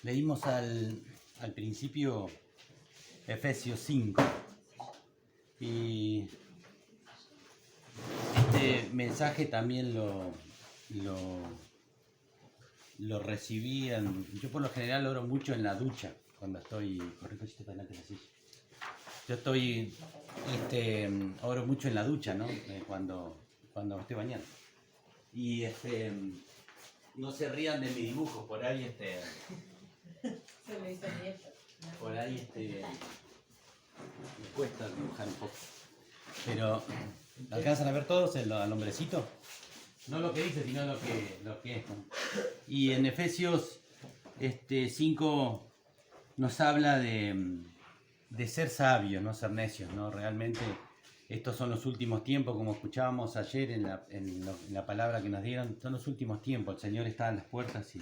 Leímos al principio Efesios 5 y este mensaje también lo recibí yo por lo general oro mucho en la ducha cuando estoy. Yo estoy oro mucho en la ducha, ¿no? Cuando me estoy bañando. Y no se rían de mi dibujo, por ahí Se lo hizo nieto. por ahí me cuesta dibujar un poco. Pero ¿alcanzan a ver todos al hombrecito? No lo que dice, sino lo que es, ¿no? Y en Efesios 5 nos habla de ser sabios, no ser necios, ¿no? Realmente estos son los últimos tiempos, como escuchábamos ayer en la palabra que nos dieron, son los últimos tiempos, el Señor está a las puertas y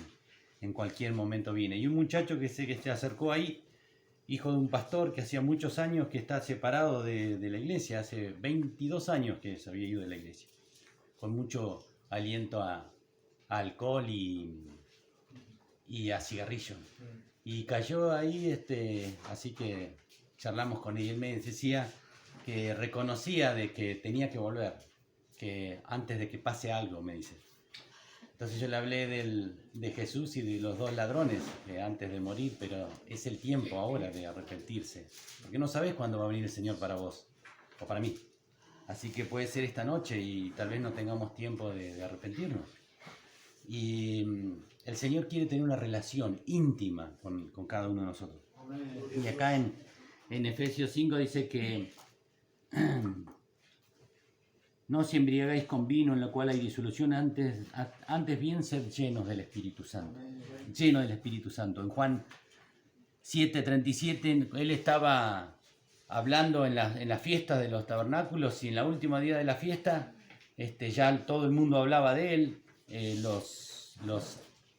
en cualquier momento viene. Y un muchacho que sé que se acercó ahí, hijo de un pastor que hacía muchos años que está separado de la iglesia, hace 22 años que se había ido de la iglesia, con mucho aliento a alcohol y a cigarrillo. Y cayó ahí, así que charlamos con él y él me decía que reconocía de que tenía que volver, que antes de que pase algo, me dice. Entonces yo le hablé de Jesús y de los dos ladrones antes de morir, pero es el tiempo ahora de arrepentirse, porque no sabes cuándo va a venir el Señor para vos o para mí. Así que puede ser esta noche y tal vez no tengamos tiempo de arrepentirnos. Y el Señor quiere tener una relación íntima con cada uno de nosotros. Y acá en Efesios 5 dice que no os embriagáis con vino en lo cual hay disolución, antes bien ser llenos del Espíritu Santo. Llenos del Espíritu Santo. En Juan 7:37 él estaba hablando en la fiesta de los tabernáculos y en la última día de la fiesta ya todo el mundo hablaba de él. Los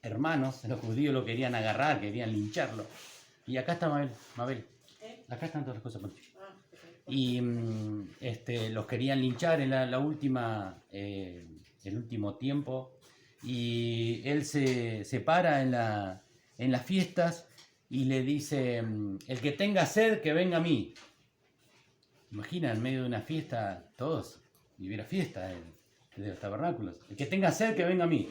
hermanos, los judíos lo querían agarrar, querían lincharlo. Y acá está Mabel. Acá están todas las cosas. Y los querían linchar en el último tiempo. Y él se para en las fiestas y le dice: el que tenga sed, que venga a mí. Imagina, en medio de una fiesta, todos, y hubiera fiesta de los tabernáculos. El que tenga sed, que venga a mí.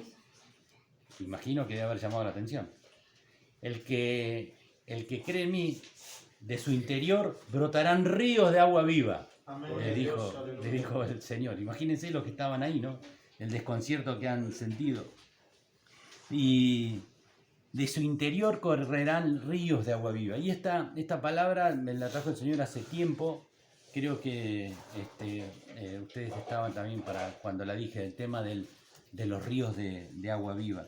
Imagino que debe haber llamado la atención. El que cree en mí, de su interior brotarán ríos de agua viva. Amén. Le dijo el Señor. Imagínense los que estaban ahí, ¿no? El desconcierto que han sentido. Y de su interior correrán ríos de agua viva. Y esta palabra me la trajo el Señor hace tiempo. Creo que ustedes estaban también para cuando la dije, el tema de los ríos de agua viva.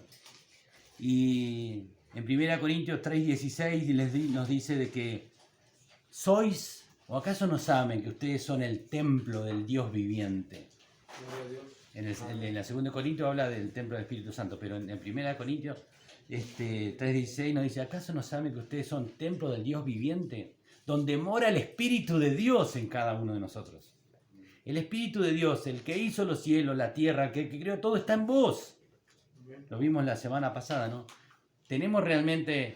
Y en 1 Corintios 3:16 nos dice de que sois, o acaso no saben que ustedes son el templo del Dios viviente. En la 2 Corintios habla del templo del Espíritu Santo, pero en 1 Corintios 3:16 nos dice: ¿acaso no saben que ustedes son templo del Dios viviente? Donde mora el Espíritu de Dios en cada uno de nosotros. El Espíritu de Dios, el que hizo los cielos, la tierra, que creó todo, está en vos. Lo vimos la semana pasada, ¿no? ¿Tenemos realmente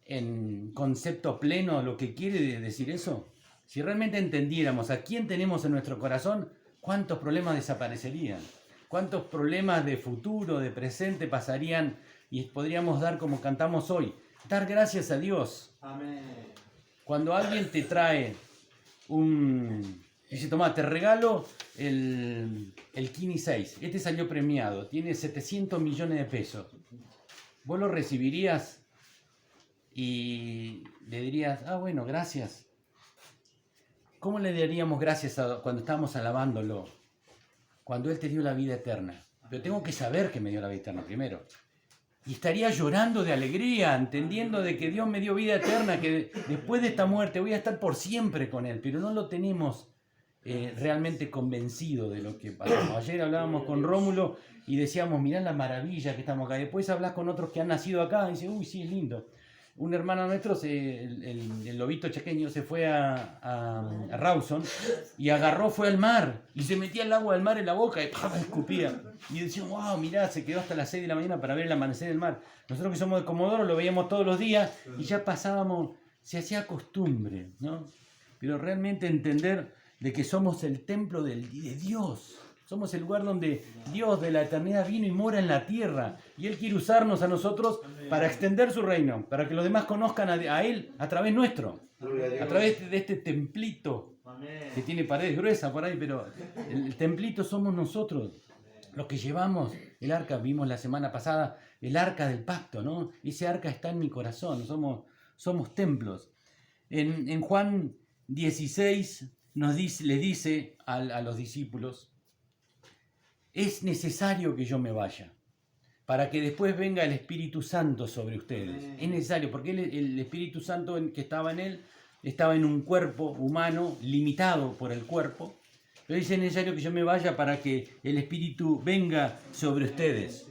en concepto pleno lo que quiere decir eso? Si realmente entendiéramos a quién tenemos en nuestro corazón, ¿cuántos problemas desaparecerían? ¿Cuántos problemas de futuro, de presente pasarían y podríamos dar como cantamos hoy? Dar gracias a Dios. Amén. Cuando alguien te trae dice: toma, te regalo el Kini 6. Este salió premiado, tiene 700 millones de pesos. ¿Vos lo recibirías y le dirías: ah, bueno, gracias? ¿Cómo le daríamos gracias cuando estamos alabándolo? Cuando Él te dio la vida eterna. Pero tengo que saber que me dio la vida eterna primero. Y estaría llorando de alegría, entendiendo de que Dios me dio vida eterna, que después de esta muerte voy a estar por siempre con Él. Pero no lo tenemos realmente convencido de lo que pasamos. Ayer hablábamos con Rómulo y decíamos: mirá la maravilla que estamos acá. Después hablas con otros que han nacido acá y dicen: uy, sí, es lindo. un hermano nuestro, el lobito chaqueño, se fue a Rawson y fue al mar y se metía el agua del mar en la boca y ¡pam! Escupía. Y decían, wow, mirá, se quedó hasta las 6 de la mañana para ver el amanecer del mar. Nosotros que somos de Comodoro lo veíamos todos los días y ya pasábamos, se hacía costumbre, ¿no? Pero realmente entender de que somos el templo de Dios. Somos el lugar donde Dios de la eternidad vino y mora en la tierra. Y Él quiere usarnos a nosotros para extender su reino, para que los demás conozcan a Él a través nuestro. A través de este templito que tiene paredes gruesas por ahí, pero el templito somos nosotros. Los que llevamos el arca, vimos la semana pasada, el arca del pacto, ¿no? Ese arca está en mi corazón, somos templos. En Juan 16 le dice a los discípulos, es necesario que yo me vaya, para que después venga el Espíritu Santo sobre ustedes. Es necesario, porque el Espíritu Santo que estaba en él, estaba en un cuerpo humano, limitado por el cuerpo. Pero dice, es necesario que yo me vaya para que el Espíritu venga sobre ustedes.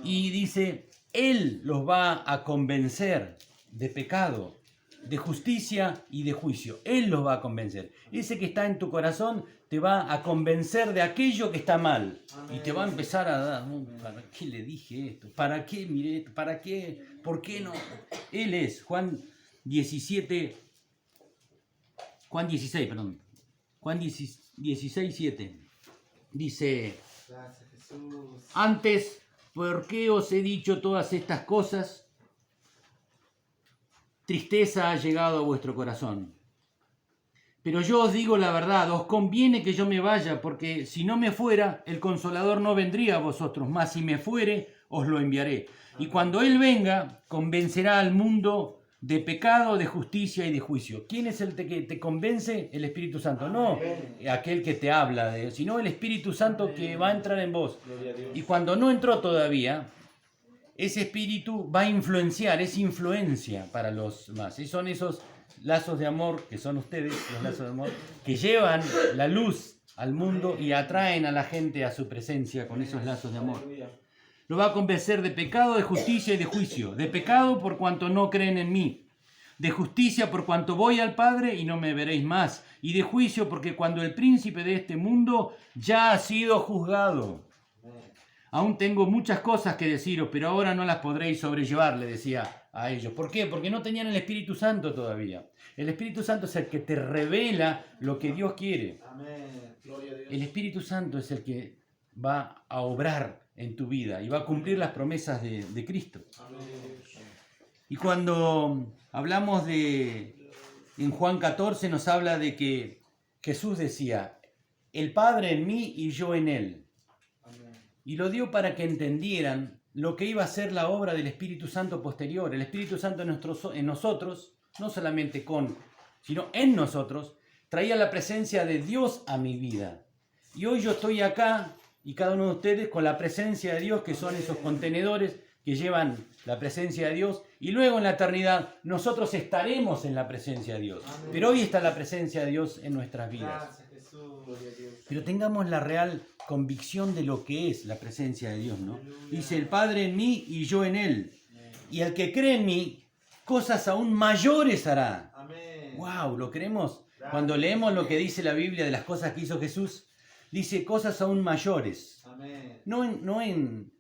Y dice, Él los va a convencer de pecado, de justicia y de juicio. Él los va a convencer. Ese que está en tu corazón te va a convencer de aquello que está mal. Amén. Y te va a empezar a dar, ¿para qué le dije esto? ¿Para qué miré esto? ¿Para qué? ¿Por qué no? Él es, Juan 16, 7. Dice, antes, ¿por qué os he dicho todas estas cosas? Tristeza ha llegado a vuestro corazón. Pero yo os digo la verdad, os conviene que yo me vaya, porque si no me fuera, el Consolador no vendría a vosotros, mas si me fuere, os lo enviaré. Y cuando Él venga, convencerá al mundo de pecado, de justicia y de juicio. ¿Quién es el que te convence? El Espíritu Santo. No aquel que te habla de él, sino el Espíritu Santo que va a entrar en vos. Y cuando no entró todavía, ese Espíritu va a influenciar, es influencia para los demás. Y son esos lazos de amor, que son ustedes, los lazos de amor, que llevan la luz al mundo y atraen a la gente a su presencia con esos lazos de amor. Lo va a convencer de pecado, de justicia y de juicio. De pecado por cuanto no creen en mí. De justicia por cuanto voy al Padre y no me veréis más. Y de juicio porque cuando el príncipe de este mundo ya ha sido juzgado. Aún tengo muchas cosas que deciros, pero ahora no las podréis sobrellevar, le decía a ellos. ¿Por qué? Porque no tenían el Espíritu Santo todavía. El Espíritu Santo es el que te revela lo que Dios quiere. El Espíritu Santo es el que va a obrar en tu vida y va a cumplir las promesas de Cristo. Y cuando hablamos en Juan 14 nos habla de que Jesús decía, el Padre en mí y yo en Él. Y lo dio para que entendieran lo que iba a ser la obra del Espíritu Santo posterior. El Espíritu Santo en nosotros, no solamente sino en nosotros, traía la presencia de Dios a mi vida. Y hoy yo estoy acá, y cada uno de ustedes, con la presencia de Dios, que son esos contenedores que llevan la presencia de Dios. Y luego en la eternidad, nosotros estaremos en la presencia de Dios. Amén. Pero hoy está la presencia de Dios en nuestras vidas. Pero tengamos la real convicción de lo que es la presencia de Dios, ¿no? Dice, el Padre en mí y yo en Él. Y el que cree en mí, cosas aún mayores hará. Amén. ¡Wow! ¿Lo creemos? Cuando leemos lo que dice la Biblia de las cosas que hizo Jesús, dice cosas aún mayores. Amén. No en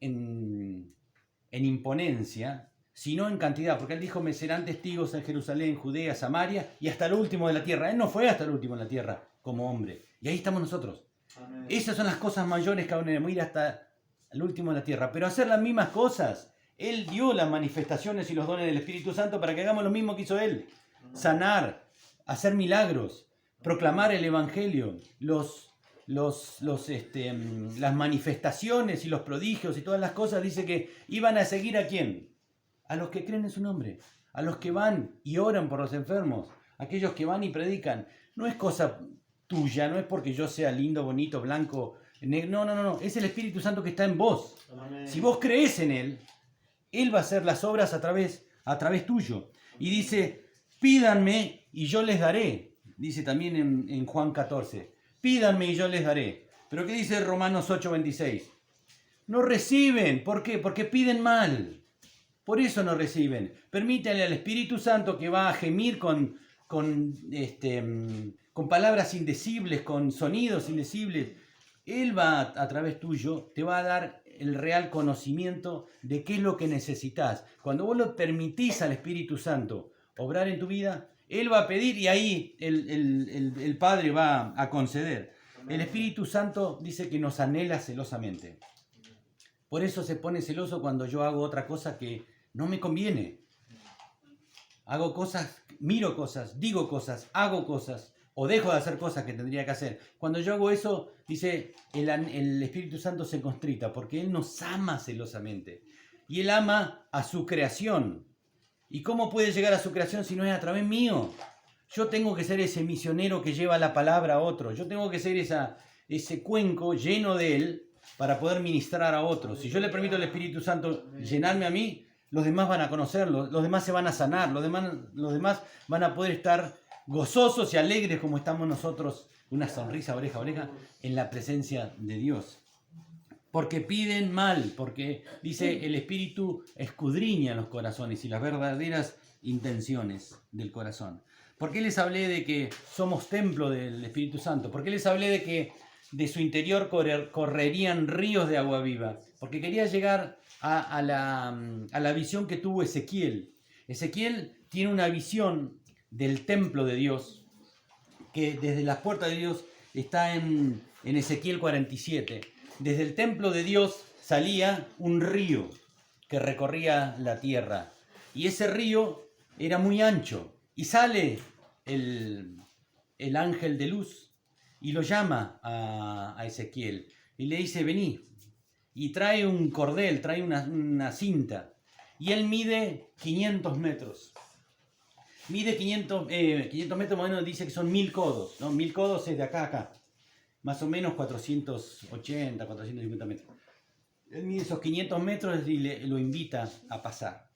imponencia, sino en cantidad. Porque Él dijo, me serán testigos en Jerusalén, Judea, Samaria y hasta lo último de la tierra. Él no fue hasta lo último de la tierra como hombre. Y ahí estamos nosotros. Amén. Esas son las cosas mayores que aún debemos ir hasta el último de la tierra. Pero hacer las mismas cosas. Él dio las manifestaciones y los dones del Espíritu Santo para que hagamos lo mismo que hizo Él. Amén. Sanar, hacer milagros, proclamar el Evangelio, las manifestaciones y los prodigios y todas las cosas. Dice que iban a seguir ¿a quién? A los que creen en su nombre. A los que van y oran por los enfermos. Aquellos que van y predican. No es cosa tuya, no es porque yo sea lindo, bonito, blanco, negro. No. Es el Espíritu Santo que está en vos. Amén. Si vos crees en Él, Él va a hacer las obras a través tuyo. Y dice, pídanme y yo les daré. Dice también en Juan 14. Pídanme y yo les daré. Pero ¿qué dice Romanos 8:26? No reciben. ¿Por qué? Porque piden mal. Por eso no reciben. Permítanle al Espíritu Santo que va a gemir con palabras indecibles, con sonidos indecibles. Él va a través tuyo, te va a dar el real conocimiento de qué es lo que necesitas. Cuando vos lo permitís al Espíritu Santo obrar en tu vida, Él va a pedir y ahí el Padre va a conceder. El Espíritu Santo dice que nos anhela celosamente. Por eso se pone celoso cuando yo hago otra cosa que no me conviene. Hago cosas, miro cosas, digo cosas, hago cosas o dejo de hacer cosas que tendría que hacer. Cuando yo hago eso, dice, el Espíritu Santo se constrita porque Él nos ama celosamente. Y Él ama a su creación. ¿Y cómo puede llegar a su creación si no es a través mío? Yo tengo que ser ese misionero que lleva la palabra a otros. Yo tengo que ser ese cuenco lleno de Él para poder ministrar a otros. Si yo le permito al Espíritu Santo llenarme a mí, los demás van a conocerlo, los demás se van a sanar, los demás van a poder estar gozosos y alegres como estamos nosotros, una sonrisa oreja a oreja, en la presencia de Dios. Porque piden mal, porque dice el Espíritu escudriña los corazones y las verdaderas intenciones del corazón. ¿Por qué les hablé de que somos templo del Espíritu Santo? ¿Por qué les hablé de que de su interior correrían ríos de agua viva? Porque quería llegar a la visión que tuvo Ezequiel. Ezequiel tiene una visión del templo de Dios, que desde las puertas de Dios está en Ezequiel 47. Desde el templo de Dios salía un río que recorría la tierra. Y ese río era muy ancho. Y sale el ángel de luz y lo llama a Ezequiel. Y le dice, vení. Y trae un cordel, trae una cinta. Y él mide 500 metros. Mide 500 metros, más o menos dice que son 1000 codos. ¿No? 1000 codos es de acá a acá. Más o menos 480, 450 metros. Él mide esos 500 metros y lo invita a pasar.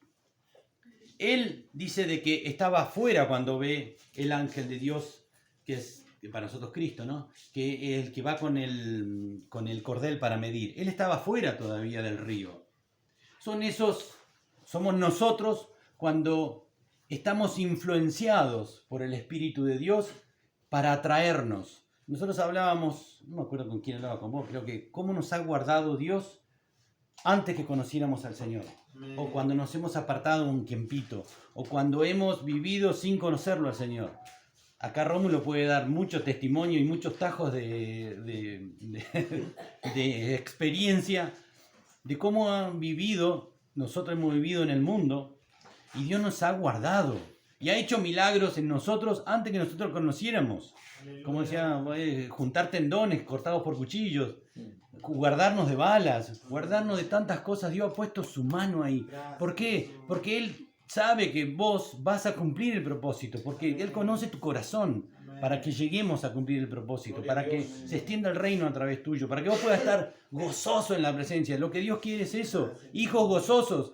Él dice de que estaba afuera cuando ve el ángel de Dios, que es para nosotros Cristo, ¿no? Que es el que va con el cordel para medir. Él estaba afuera todavía del río. Somos nosotros cuando estamos influenciados por el Espíritu de Dios para atraernos. Nosotros hablábamos, no me acuerdo con quién hablaba con vos, creo que cómo nos ha guardado Dios antes que conociéramos al Señor. O cuando nos hemos apartado un tiempito. O cuando hemos vivido sin conocerlo al Señor. Acá Rómulo puede dar mucho testimonio y muchos tajos de experiencia de cómo han vivido, nosotros hemos vivido en el mundo y Dios nos ha guardado y ha hecho milagros en nosotros antes que nosotros conociéramos. Como decía, juntar tendones cortados por cuchillos, guardarnos de balas, guardarnos de tantas cosas. Dios ha puesto su mano ahí. ¿Por qué? Porque Él sabe que vos vas a cumplir el propósito, porque Él conoce tu corazón para que lleguemos a cumplir el propósito, para que se extienda el reino a través tuyo, para que vos puedas estar gozoso en la presencia. Lo que Dios quiere es eso, hijos gozosos.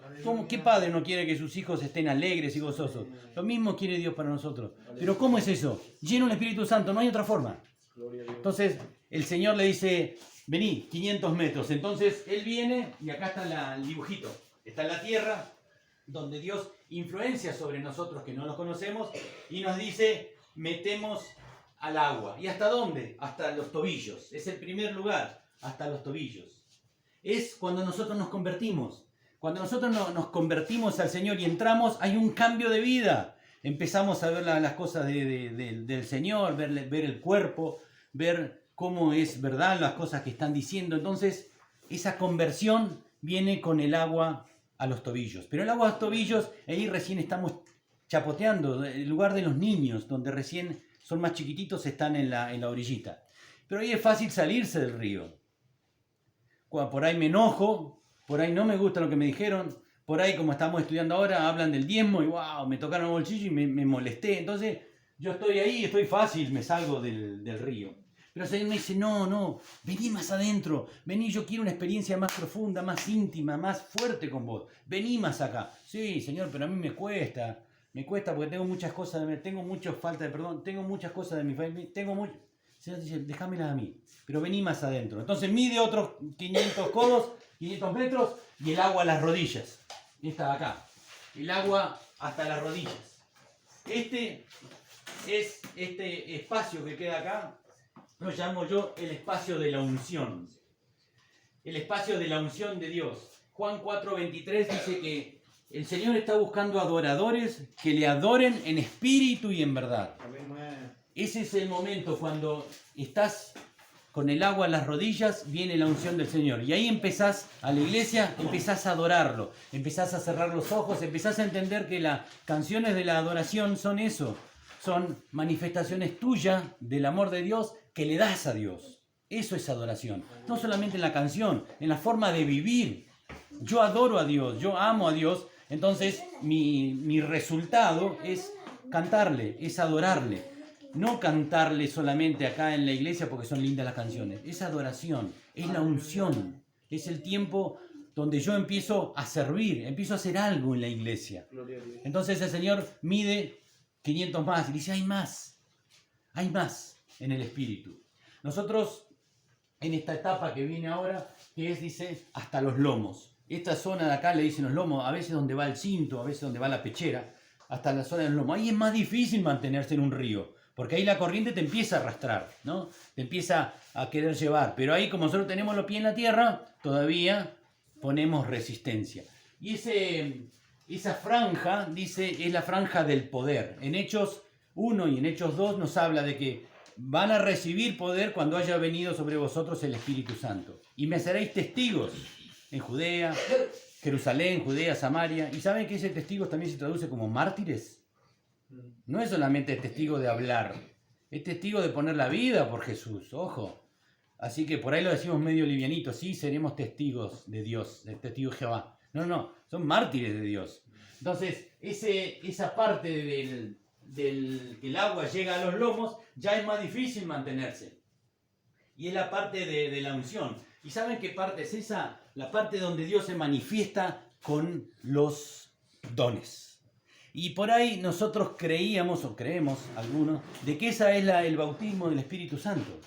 ¿Qué padre no quiere que sus hijos estén alegres y gozosos? Lo mismo quiere Dios para nosotros. Pero ¿cómo es eso? Lleno del Espíritu Santo, no hay otra forma. Entonces el Señor le dice, vení, 500 metros. Entonces Él viene y acá está el dibujito. Está en la tierra, donde Dios influencia sobre nosotros que no los conocemos y nos dice, metemos al agua. ¿Y hasta dónde? Hasta los tobillos. Es el primer lugar, hasta los tobillos. Es cuando nosotros nos convertimos. Cuando nosotros nos convertimos al Señor y entramos, hay un cambio de vida. Empezamos a ver las cosas del Señor, ver el cuerpo, ver cómo es verdad las cosas que están diciendo. Entonces, esa conversión viene con el agua a los tobillos. Pero el agua a los tobillos, ahí recién estamos chapoteando, el lugar de los niños, donde recién son más chiquititos, están en la orillita. Pero ahí es fácil salirse del río. Por ahí me enojo, por ahí no me gusta lo que me dijeron, por ahí como estamos estudiando ahora, hablan del diezmo y wow, me tocaron el bolsillo y me molesté. Entonces yo estoy ahí, estoy fácil, me salgo del río. Pero el Señor me dice, no, vení más adentro, vení, yo quiero una experiencia más profunda, más íntima, más fuerte con vos, vení más acá. Sí, Señor, pero a mí me cuesta porque tengo muchas cosas, tengo mucha falta de perdón, tengo muchas cosas de mi familia, el Señor dice, déjamelas a mí, pero vení más adentro. Entonces mide otros 500 codos, 500 metros y el agua a las rodillas. esta de acá. El agua hasta las rodillas. Este espacio que queda acá, lo llamo yo el espacio de la unción. El espacio de la unción de Dios. Juan 4:23 dice que el Señor está buscando adoradores que le adoren en espíritu y en verdad. Ese es el momento cuando estás con el agua a las rodillas, viene la unción del Señor. Y ahí empezás a la iglesia, empezás a adorarlo, empezás a cerrar los ojos, empezás a entender que las canciones de la adoración son eso, son manifestaciones tuyas del amor de Dios que le das a Dios. Eso es adoración. No solamente en la canción, en la forma de vivir. Yo adoro a Dios, yo amo a Dios, entonces mi resultado es cantarle, es adorarle. No cantarle solamente acá en la iglesia porque son lindas las canciones. Es adoración, es la unción. Es el tiempo donde yo empiezo a servir, empiezo a hacer algo en la iglesia. Entonces el Señor mide 500 más y dice, hay más en el Espíritu. Nosotros, en esta etapa que viene ahora, que es, dice, hasta los lomos. Esta zona de acá le dicen los lomos, a veces donde va el cinto, a veces donde va la pechera, hasta la zona de los lomos. Ahí es más difícil mantenerse en un río. Porque ahí la corriente te empieza a arrastrar, ¿no? Te empieza a querer llevar. Pero ahí, como nosotros tenemos los pies en la tierra, todavía ponemos resistencia. Y esa franja, dice, es la franja del poder. En Hechos 1 y en Hechos 2 nos habla de que van a recibir poder cuando haya venido sobre vosotros el Espíritu Santo. Y me seréis testigos en Judea, Jerusalén, Judea, Samaria. ¿Y saben que ese testigos también se traduce como mártires? No es solamente testigo de hablar, es testigo de poner la vida por Jesús, ojo. Así que por ahí lo decimos medio livianito, sí, seremos testigos de Dios, testigos de Jehová. No, son mártires de Dios. Entonces, esa parte del que el agua llega a los lomos, ya es más difícil mantenerse. Y es la parte de la unción. ¿Y saben qué parte es esa? La parte donde Dios se manifiesta con los dones. Y por ahí nosotros creíamos, o creemos algunos, de que esa es el bautismo del Espíritu Santo.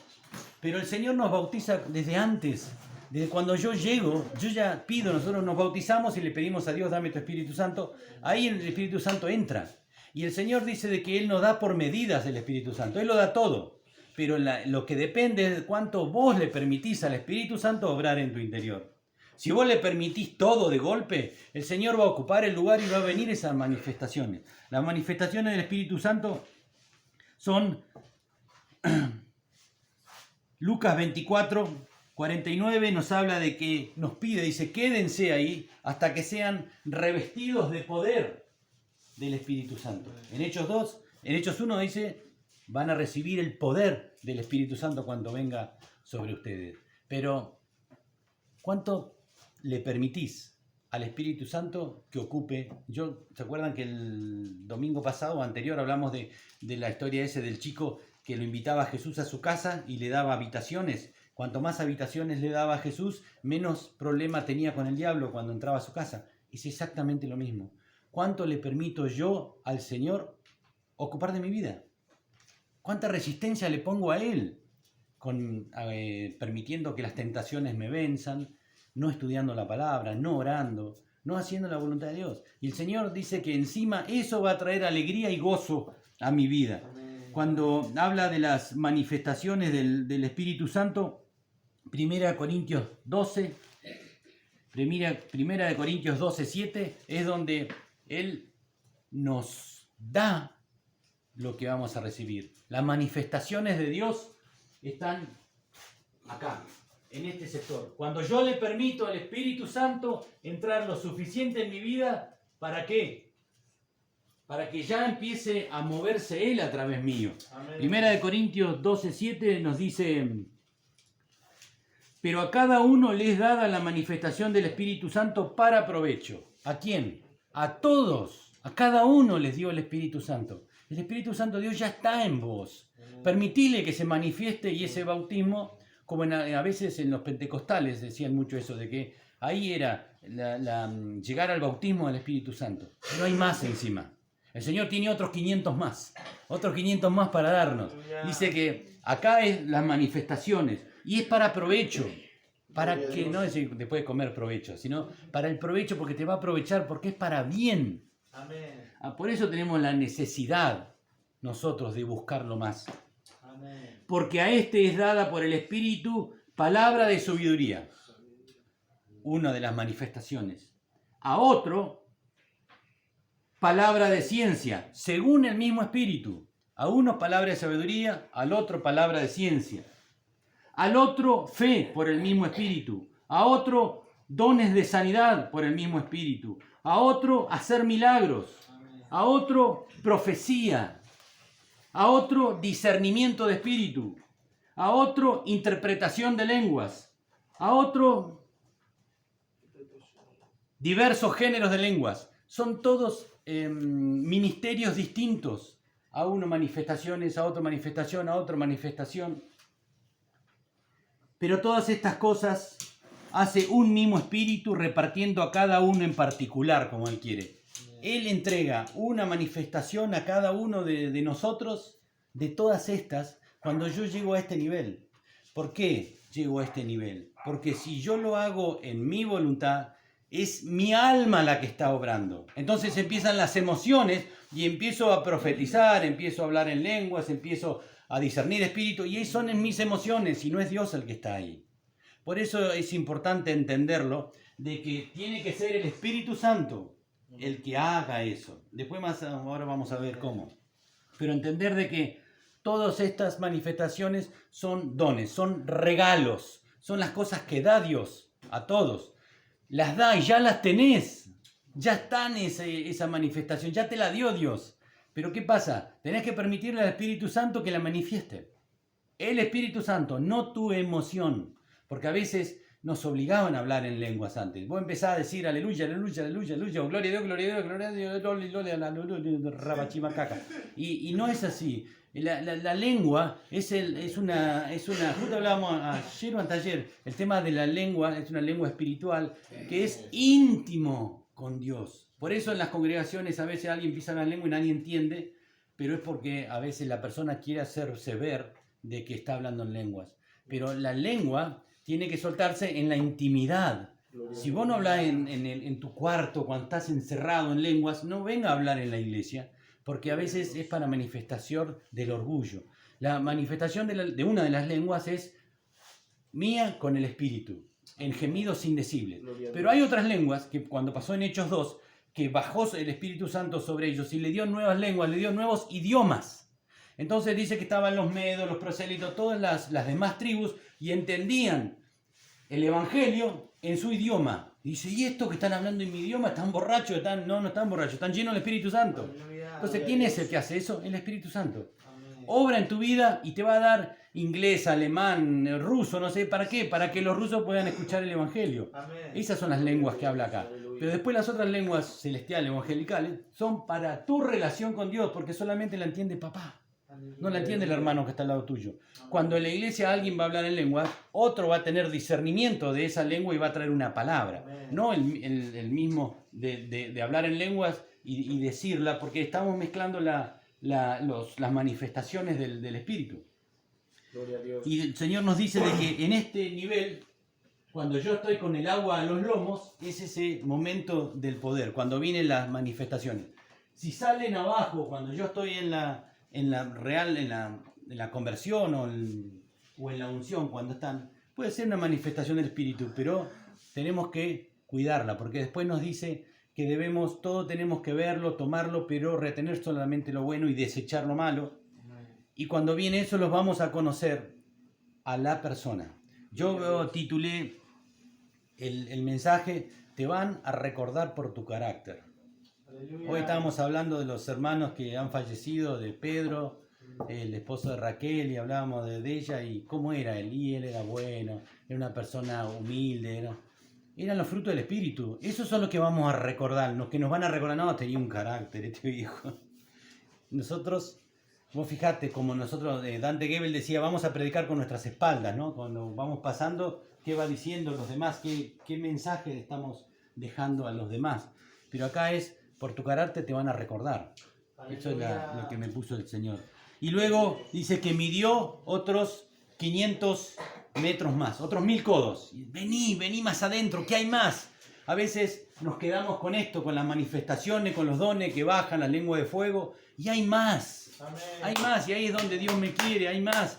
Pero el Señor nos bautiza desde antes. Desde cuando yo llego, yo ya pido, nosotros nos bautizamos y le pedimos a Dios, dame tu Espíritu Santo. Ahí el Espíritu Santo entra. Y el Señor dice de que Él nos da por medidas el Espíritu Santo. Él lo da todo. Pero lo que depende es de cuánto vos le permitís al Espíritu Santo obrar en tu interior. Si vos le permitís todo de golpe, el Señor va a ocupar el lugar y va a venir esas manifestaciones. Las manifestaciones del Espíritu Santo son Lucas 24:49 nos habla de que nos pide, dice, quédense ahí hasta que sean revestidos de poder del Espíritu Santo. En Hechos 1 dice, van a recibir el poder del Espíritu Santo cuando venga sobre ustedes. Pero, ¿cuánto le permitís al Espíritu Santo que ocupe? ¿Se acuerdan que el domingo pasado o anterior hablamos de la historia ese del chico que lo invitaba a Jesús a su casa y le daba habitaciones? Cuanto más habitaciones le daba a Jesús, menos problema tenía con el diablo cuando entraba a su casa. Es exactamente lo mismo. ¿Cuánto le permito yo al Señor ocupar de mi vida? ¿Cuánta resistencia le pongo a Él? Permitiendo que las tentaciones me venzan, no estudiando la palabra, no orando, no haciendo la voluntad de Dios. Y el Señor dice que encima eso va a traer alegría y gozo a mi vida. Cuando habla de las manifestaciones del Espíritu Santo, 1 Corintios 12, 1 Corintios 12:7 es donde Él nos da lo que vamos a recibir. Las manifestaciones de Dios están acá, en este sector. Cuando yo le permito al Espíritu Santo entrar lo suficiente en mi vida, ¿para qué? Para que ya empiece a moverse Él a través mío. Amén. 1 Corintios 12:7 nos dice, pero a cada uno le es dada la manifestación del Espíritu Santo para provecho. ¿A quién? A todos, a cada uno les dio el Espíritu Santo. El Espíritu Santo de Dios ya está en vos. Permitile que se manifieste y ese bautismo, como a veces en los pentecostales decían mucho eso, de que ahí era llegar al bautismo del Espíritu Santo. No hay más encima. El Señor tiene otros 500 más para darnos. Dice que acá es las manifestaciones y es para provecho. para que, no decir después de comer provecho, sino para el provecho porque te va a aprovechar, porque es para bien. Amén. Por eso tenemos la necesidad nosotros de buscarlo más. Amén. Porque a este es dada por el Espíritu palabra de sabiduría, una de las manifestaciones. A otro, palabra de ciencia, según el mismo Espíritu. A uno palabra de sabiduría, al otro palabra de ciencia. Al otro fe por el mismo Espíritu. A otro dones de sanidad por el mismo Espíritu. A otro hacer milagros. A otro profecía. A otro discernimiento de espíritu. A otro interpretación de lenguas. A otro diversos géneros de lenguas. Son todos ministerios distintos. A uno manifestaciones, a otro manifestación, a otro manifestación. Pero todas estas cosas hace un mismo espíritu repartiendo a cada uno en particular como Él quiere. Él entrega una manifestación a cada uno de nosotros de todas estas cuando yo llego a este nivel. ¿Por qué llego a este nivel? Porque si yo lo hago en mi voluntad, es mi alma la que está obrando. Entonces empiezan las emociones y empiezo a profetizar, empiezo a hablar en lenguas, empiezo a discernir espíritu y son en mis emociones y no es Dios el que está ahí. Por eso es importante entenderlo, de que tiene que ser el Espíritu Santo el que haga eso. Después ahora vamos a ver cómo. Pero entender de que todas estas manifestaciones son dones, son regalos, son las cosas que da Dios a todos. Las da y ya las tenés. Ya está en esa manifestación, ya te la dio Dios. Pero ¿qué pasa? Tenés que permitirle al Espíritu Santo que la manifieste. El Espíritu Santo, no tu emoción. Porque a veces nos obligaban a hablar en lenguas antes. Vos empezás a decir aleluya, aleluya, aleluya, aleluya, o gloria a Dios, gloria a Dios, gloria a Dios, rabachimacaca. Y no es así. La lengua es una, justo hablábamos ayer o anteayer, el tema de la lengua es una lengua espiritual que es íntimo con Dios. Por eso en las congregaciones a veces alguien empieza a hablar en lengua y nadie entiende, pero es porque a veces la persona quiere hacerse ver de que está hablando en lenguas. Pero la lengua tiene que soltarse en la intimidad. Si vos no hablas en tu cuarto cuando estás encerrado en lenguas, no venga a hablar en la iglesia, porque a veces es para manifestación del orgullo. La manifestación de una de las lenguas es mía con el Espíritu, en gemidos indecibles. Pero hay otras lenguas que cuando pasó en Hechos 2, que bajó el Espíritu Santo sobre ellos y le dio nuevas lenguas, le dio nuevos idiomas. Entonces dice que estaban los medos, los prosélitos, todas las demás tribus y entendían el Evangelio en su idioma. Dice, ¿y esto que están hablando en mi idioma? ¿Están borrachos? No están borrachos, están llenos del Espíritu Santo. Entonces, ¿quién es el que hace eso? El Espíritu Santo. Obra en tu vida y te va a dar inglés, alemán, ruso, no sé, ¿para qué? Para que los rusos puedan escuchar el Evangelio. Esas son las lenguas que habla acá. Pero después las otras lenguas celestiales, evangelicales, son para tu relación con Dios, porque solamente la entiende papá. No la entiende el hermano que está al lado tuyo. Cuando en la iglesia alguien va a hablar en lengua, otro va a tener discernimiento de esa lengua y va a traer una palabra. No el mismo de hablar en lenguas y decirla, porque estamos mezclando las manifestaciones del Espíritu. Gloria a Dios. Y el Señor nos dice de que en este nivel, cuando yo estoy con el agua a los lomos, es ese momento del poder, cuando vienen las manifestaciones. Si salen abajo, cuando yo estoy en la conversión o en la unción, cuando están, puede ser una manifestación del Espíritu, pero tenemos que cuidarla, porque después nos dice que todo tenemos que verlo, tomarlo, pero retener solamente lo bueno y desechar lo malo. Y cuando viene eso, los vamos a conocer a la persona. Yo titulé el mensaje, te van a recordar por tu carácter. Hoy estábamos hablando de los hermanos que han fallecido, de Pedro, el esposo de Raquel, y hablábamos de ella y cómo era él. Y él era bueno, era una persona humilde, eran los frutos del Espíritu. Esos son los que vamos a recordar, los que nos van a recordar, no, tenía un carácter este viejo. Nosotros, vos fijate, como nosotros, Dante Gebel decía, vamos a predicar con nuestras espaldas, ¿no? Cuando vamos pasando, ¿qué va diciendo los demás? ¿Qué mensaje estamos dejando a los demás? Pero acá es, por tu carácter te van a recordar. Eso es lo que me puso el Señor. Y luego dice que midió otros 500 metros más, otros 1000 codos. Vení más adentro, ¿qué hay más? A veces nos quedamos con esto, con las manifestaciones, con los dones que bajan, las lenguas de fuego, y hay más. Amén. Hay más, y ahí es donde Dios me quiere, hay más.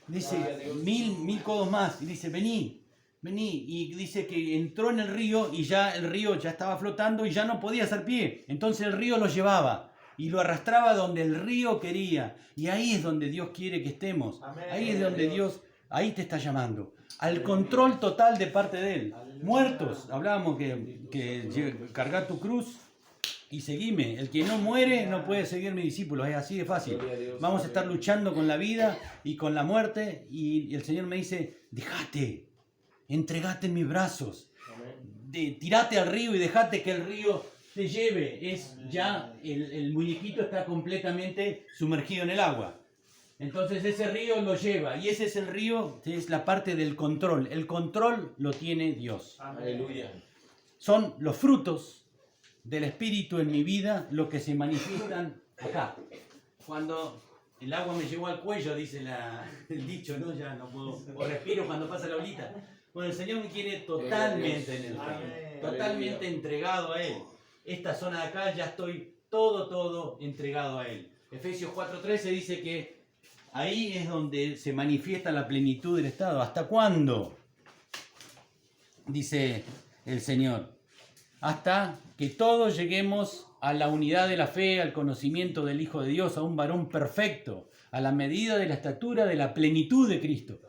Dice, Gloria a Dios. 1000 codos más. Y dice, vení. Y dice que entró en el río y ya el río ya estaba flotando y ya no podía hacer pie. Entonces el río lo llevaba y lo arrastraba donde el río quería. Y ahí es donde Dios quiere que estemos. Amén. Ahí es donde Dios, ahí te está llamando. Al control total de parte de Él. Aleluya. Muertos, hablábamos que cargar tu cruz y seguime. El que no muere no puede seguir mi discípulo, es así de fácil. Gloria a Dios. Vamos a estar luchando con la vida y con la muerte y el Señor me dice, dejate, entregate en mis brazos, Amén. tirate al río y dejate que el río te lleve. Es ya, el muñequito está completamente sumergido en el agua. Entonces ese río lo lleva y ese es el río, es la parte del control. El control lo tiene Dios. Aleluya. Son los frutos del Espíritu en mi vida lo que se manifiestan acá. Cuando el agua me llegó al cuello, dice el dicho, ¿no? Ya no puedo, o respiro cuando pasa la olita. Bueno, el Señor me quiere totalmente en el Amén. reino, totalmente entregado a Él. Esta zona de acá ya estoy todo entregado a Él. Efesios 4:13 dice que ahí es donde se manifiesta la plenitud del estado. ¿Hasta cuándo? Dice el Señor. Hasta que todos lleguemos a la unidad de la fe, al conocimiento del Hijo de Dios, a un varón perfecto, a la medida de la estatura de la plenitud de Cristo.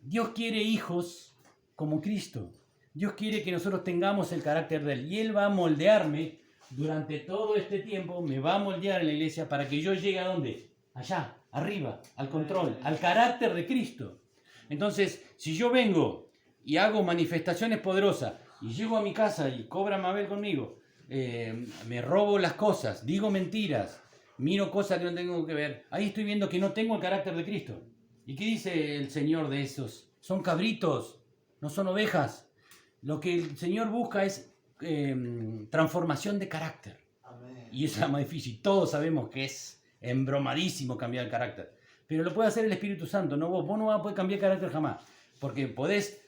Dios quiere hijos como Cristo. Dios quiere que nosotros tengamos el carácter de Él. Y Él va a moldearme durante todo este tiempo, me va a moldear en la iglesia para que yo llegue a ¿dónde? Allá, arriba, al control, al carácter de Cristo. Entonces, si yo vengo y hago manifestaciones poderosas y llego a mi casa y cobra Mabel conmigo, me robo las cosas, digo mentiras, miro cosas que no tengo que ver, ahí estoy viendo que no tengo el carácter de Cristo. ¿Y qué dice el Señor de esos? Son cabritos, no son ovejas. Lo que el Señor busca es transformación de carácter. Amén. Y eso es lo más difícil. Todos sabemos que es embromadísimo cambiar el carácter. Pero lo puede hacer el Espíritu Santo, no vos. Vos no vas a poder cambiar el carácter jamás. Porque podés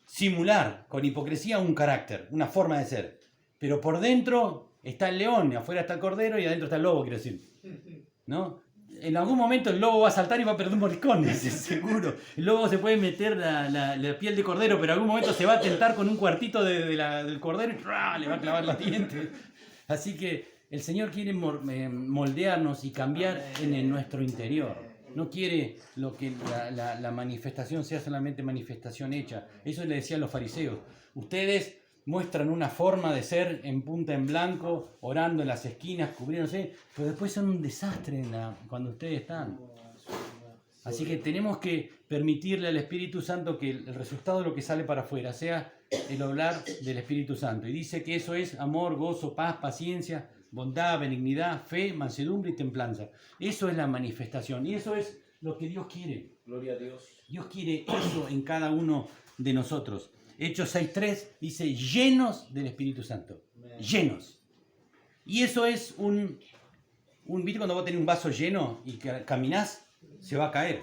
simular con hipocresía un carácter, una forma de ser. Pero por dentro está el león, afuera está el cordero y adentro está el lobo, quiero decir. ¿No? En algún momento el lobo va a saltar y va a perder un mordiscón, ese es seguro. El lobo se puede meter la piel de cordero, pero en algún momento se va a tentar con un cuartito del cordero y ¡ra! Le va a clavar los dientes. Así que el Señor quiere moldearnos y cambiar en nuestro interior. No quiere que la manifestación sea solamente manifestación hecha. Eso le decían los fariseos. Ustedes muestran una forma de ser en punta en blanco, orando en las esquinas, cubriéndose, pero después son un desastre cuando ustedes están. Así que tenemos que permitirle al Espíritu Santo que el resultado de lo que sale para afuera sea el hablar del Espíritu Santo. Y dice que eso es amor, gozo, paz, paciencia, bondad, benignidad, fe, mansedumbre y templanza. Eso es la manifestación y eso es lo que Dios quiere. Gloria a Dios. Dios quiere eso en cada uno de nosotros. Hechos 6:3 dice llenos del Espíritu Santo. Amén. Llenos. Y eso es ¿viste cuando vos tenés un vaso lleno y caminás? Se va a caer.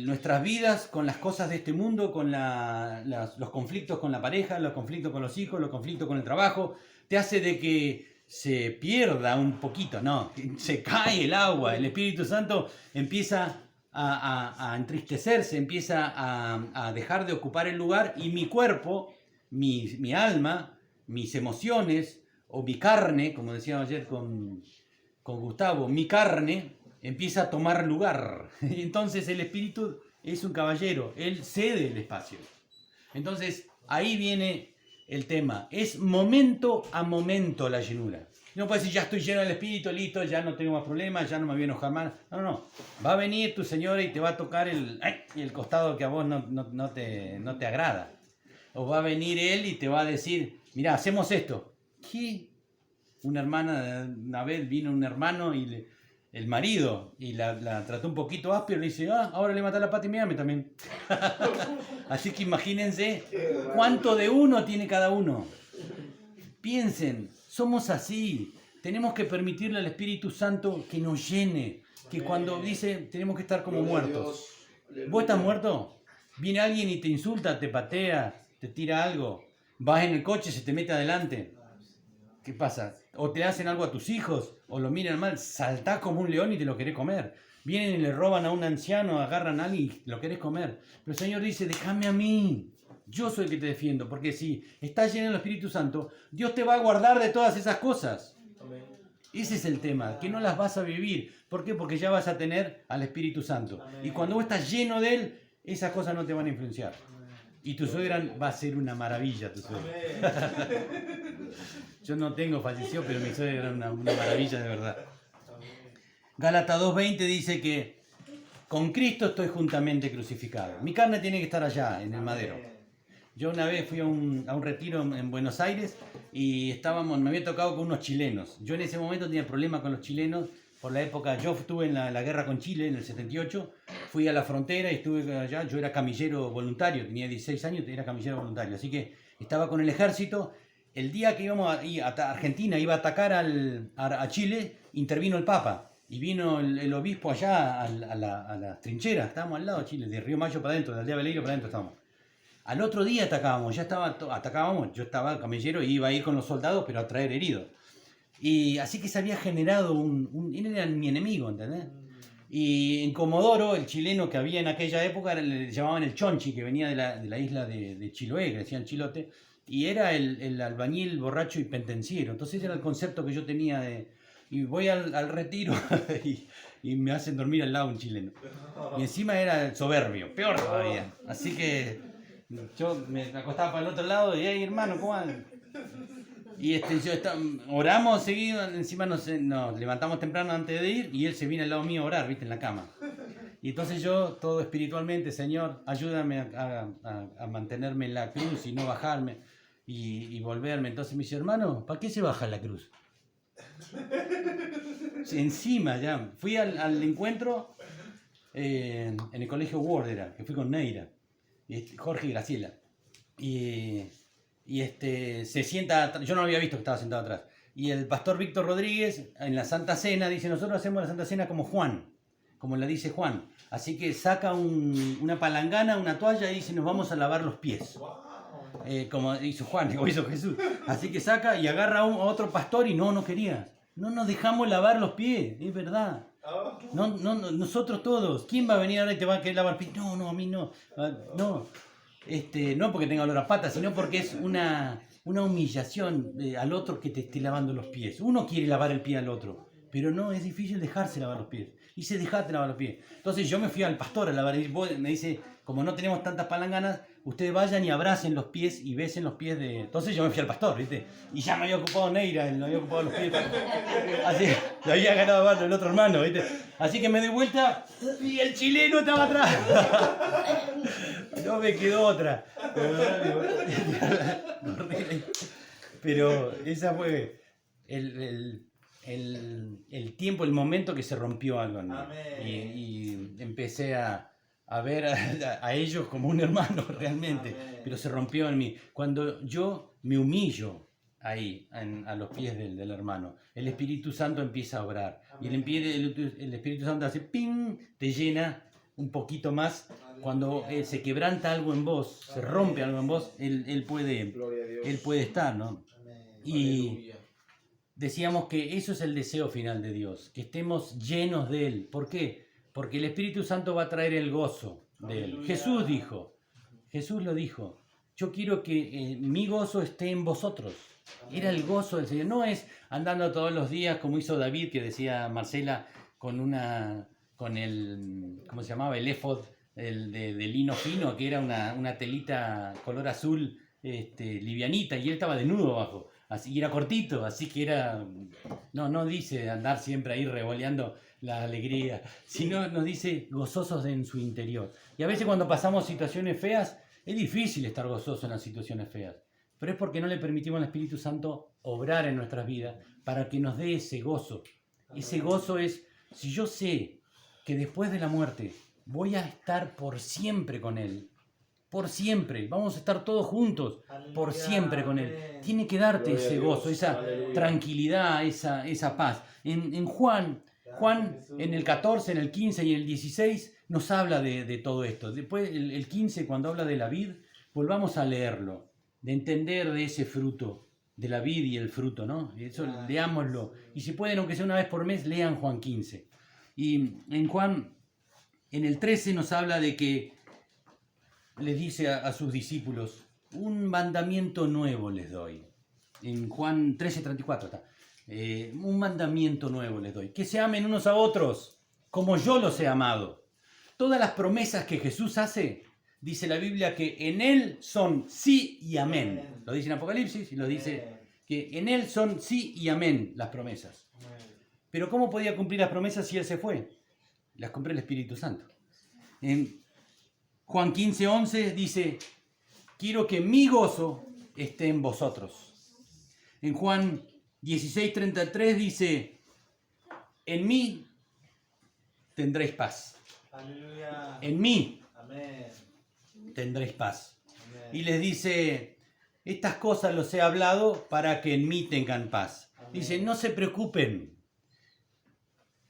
Nuestras vidas con las cosas de este mundo, con los conflictos con la pareja, los conflictos con los hijos, los conflictos con el trabajo, te hace de que se pierda un poquito, no, se cae el agua, el Espíritu Santo empieza a entristecerse, empieza a dejar de ocupar el lugar y mi cuerpo, mi alma, mis emociones o mi carne, como decíamos ayer con Gustavo, mi carne empieza a tomar lugar. Entonces el Espíritu es un caballero, él cede el espacio. Entonces ahí viene el tema, es momento a momento la llenura. No puedes decir, ya estoy lleno del Espíritu, listo, ya no tengo más problemas, ya no me voy a enojar más. No. Va a venir tu Señora y te va a tocar el costado que a vos no te agrada. O va a venir Él y te va a decir, mira, hacemos esto. ¿Qué? Una vez vino un hermano y el marido y la trató un poquito áspero y le dice, ahora le mata la pata y me ame también. Así que imagínense cuánto de uno tiene cada uno. Piensen, somos así. Tenemos que permitirle al Espíritu Santo que nos llene. Que cuando dice, tenemos que estar como muertos. ¿Vos estás muerto? Viene alguien y te insulta, te patea, te tira algo. Vas en el coche, se te mete adelante. ¿Qué pasa? O te hacen algo a tus hijos, o lo miran mal, saltás como un león y te lo querés comer. Vienen y le roban a un anciano, agarran a alguien y lo querés comer. Pero el Señor dice, déjame a mí. Yo soy el que te defiendo, porque si estás lleno del Espíritu Santo, Dios te va a guardar de todas esas cosas. Amén. Ese es el tema, que no las vas a vivir. ¿Por qué? Porque ya vas a tener al Espíritu Santo. Y cuando vos estás lleno de Él, esas cosas no te van a influenciar. Y tu suegra va a ser una maravilla, tu suegra. Amén. Yo no tengo, falleció, pero mi suegra era una maravilla de verdad. Amén. Gálatas 2:20 dice que con Cristo estoy juntamente crucificado. Mi carne tiene que estar allá, en el madero. Yo una vez fui a un retiro en Buenos Aires y me había tocado con unos chilenos. Yo en ese momento tenía problemas con los chilenos por la época, yo estuve en la guerra con Chile en el 78, fui a la frontera y estuve allá, yo era camillero voluntario, tenía 16 años, era camillero voluntario, así que estaba con el ejército. El día que íbamos a Argentina iba a atacar a Chile, intervino el Papa y vino el obispo allá a la trinchera, estábamos al lado de Chile, de Río Mayo para adentro, de Aldea Veleiro para adentro estábamos. Al otro día atacábamos, atacábamos, yo estaba camillero y iba a ir con los soldados, pero a traer heridos. Y así que se había generado él era mi enemigo, ¿entendés? Y en Comodoro, el chileno que había en aquella época, le llamaban el Chonchi, que venía de la isla de Chiloé, que decían Chilote, y era el albañil borracho y pendenciero. Entonces era el concepto que yo tenía y voy al retiro y me hacen dormir al lado un chileno. Y encima era soberbio, peor todavía. Así que yo me acostaba para el otro lado y, hey hermano, ¿cómo andan? Y oramos seguido, encima nos levantamos temprano antes de ir y él se viene al lado mío a orar, viste, en la cama. Y entonces yo, todo espiritualmente, Señor, ayúdame a mantenerme en la cruz y no bajarme y volverme. Entonces me dice, hermano, ¿para qué se baja la cruz? Encima ya, fui al encuentro en el colegio Ward, que fui con Neira, Jorge y Graciela. Y se sienta, yo no lo había visto que estaba sentado atrás. Y el pastor Víctor Rodríguez en la Santa Cena dice, nosotros hacemos la Santa Cena como Juan, como la dice Juan. Así que saca una palangana, una toalla y dice, nos vamos a lavar los pies. Como hizo Juan, o hizo Jesús. Así que saca y agarra a otro pastor y no quería. No nos dejamos lavar los pies, es verdad. No, nosotros todos. ¿Quién va a venir ahora y te va a querer lavar pies? No, a mí no. No. No porque tenga olor a pata, sino porque es una humillación al otro que te esté lavando los pies. Uno quiere lavar el pie al otro, pero no, es difícil dejarse lavar los pies. Y se dejate lavar los pies. Entonces yo me fui al pastor a lavar, y me dice, como no tenemos tantas palanganas, ustedes vayan y abracen los pies y besen los pies de... Entonces yo me fui al pastor, ¿viste? Y ya me había ocupado Neira, él no había ocupado los pies. Así, le había ganado mano el otro hermano, ¿viste? Así que me di vuelta y el chileno estaba atrás. No me quedó otra. Pero esa fue el tiempo, el momento que se rompió algo en mí. Y empecé a ver a ellos como un hermano realmente. Amén. Pero se rompió en mí. Cuando yo me humillo ahí, a los pies del hermano, el Espíritu Santo empieza a obrar. Amén. Y el Espíritu Santo hace ¡ping! Te llena un poquito más. Cuando se quebranta algo en vos, se rompe algo en vos, él puede estar, ¿no? Amén. Y decíamos que eso es el deseo final de Dios, que estemos llenos de Él. ¿Por qué? Porque el Espíritu Santo va a traer el gozo de Él. Jesús lo dijo, yo quiero que mi gozo esté en vosotros. Era el gozo del Señor, no es andando todos los días como hizo David, que decía Marcela, con el, ¿cómo se llamaba? El éfod de lino fino, que era una telita color azul livianita, y él estaba desnudo abajo. Así era cortito, así que era... No dice andar siempre ahí revoleando la alegría, sino nos dice gozosos en su interior. Y a veces cuando pasamos situaciones feas, es difícil estar gozoso en las situaciones feas. Pero es porque no le permitimos al Espíritu Santo obrar en nuestras vidas para que nos dé ese gozo. Ese gozo es, si yo sé que después de la muerte voy a estar por siempre con Él, por siempre, vamos a estar todos juntos, por siempre con Él. Tiene que darte ese gozo, esa tranquilidad, esa paz. En Juan, en el 14, en el 15 y en el 16, nos habla de todo esto. Después el 15, cuando habla de la vid, volvamos a leerlo, de entender de ese fruto, de la vid y el fruto, ¿no? Eso leámoslo. Y si pueden, aunque sea una vez por mes, lean Juan 15. Y en Juan, en el 13 nos habla de que les dice a sus discípulos, un mandamiento nuevo les doy. En Juan 13:34 está. Un mandamiento nuevo les doy, que se amen unos a otros, como yo los he amado. Todas las promesas que Jesús hace, dice la Biblia que en Él son sí y amén. Lo dice en Apocalipsis y lo dice que en Él son sí y amén las promesas. Pero ¿cómo podía cumplir las promesas si Él se fue? Las cumplió el Espíritu Santo. En Juan 15:11 dice, quiero que mi gozo esté en vosotros. En Juan 16:33 dice, en mí tendréis paz. Aleluya. En mí Amén. tendréis paz. Amén. Y les dice, estas cosas los he hablado para que en mí tengan paz. Amén. Dice, no se preocupen.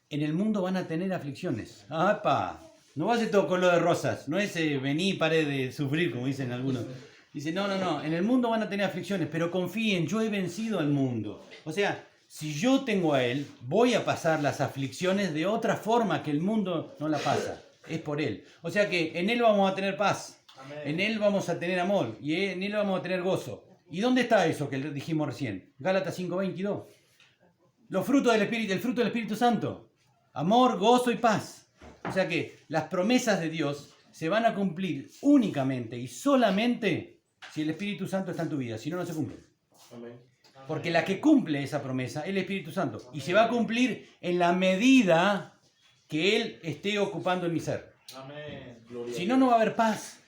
En el mundo van a tener aflicciones. ¡Apa! No va a ser todo color de rosas. No es vení y pare de sufrir, como dicen algunos. Dice, no. En el mundo van a tener aflicciones, pero confíen, yo he vencido al mundo. O sea, si yo tengo a Él, voy a pasar las aflicciones de otra forma que el mundo no la pasa. Es por Él. O sea que en Él vamos a tener paz. Amén. En Él vamos a tener amor. Y en Él vamos a tener gozo. ¿Y dónde está eso que dijimos recién? Gálatas 5:22. Los frutos del Espíritu, el fruto del Espíritu Santo. Amor, gozo y paz. O sea que las promesas de Dios se van a cumplir únicamente y solamente si el Espíritu Santo está en tu vida. Si no, no se cumple. Amén. Porque la que cumple esa promesa es el Espíritu Santo. Y se va a cumplir en la medida que Él esté ocupando en mi ser. Amén. Gloria Si a no, Dios. no va a haber paz.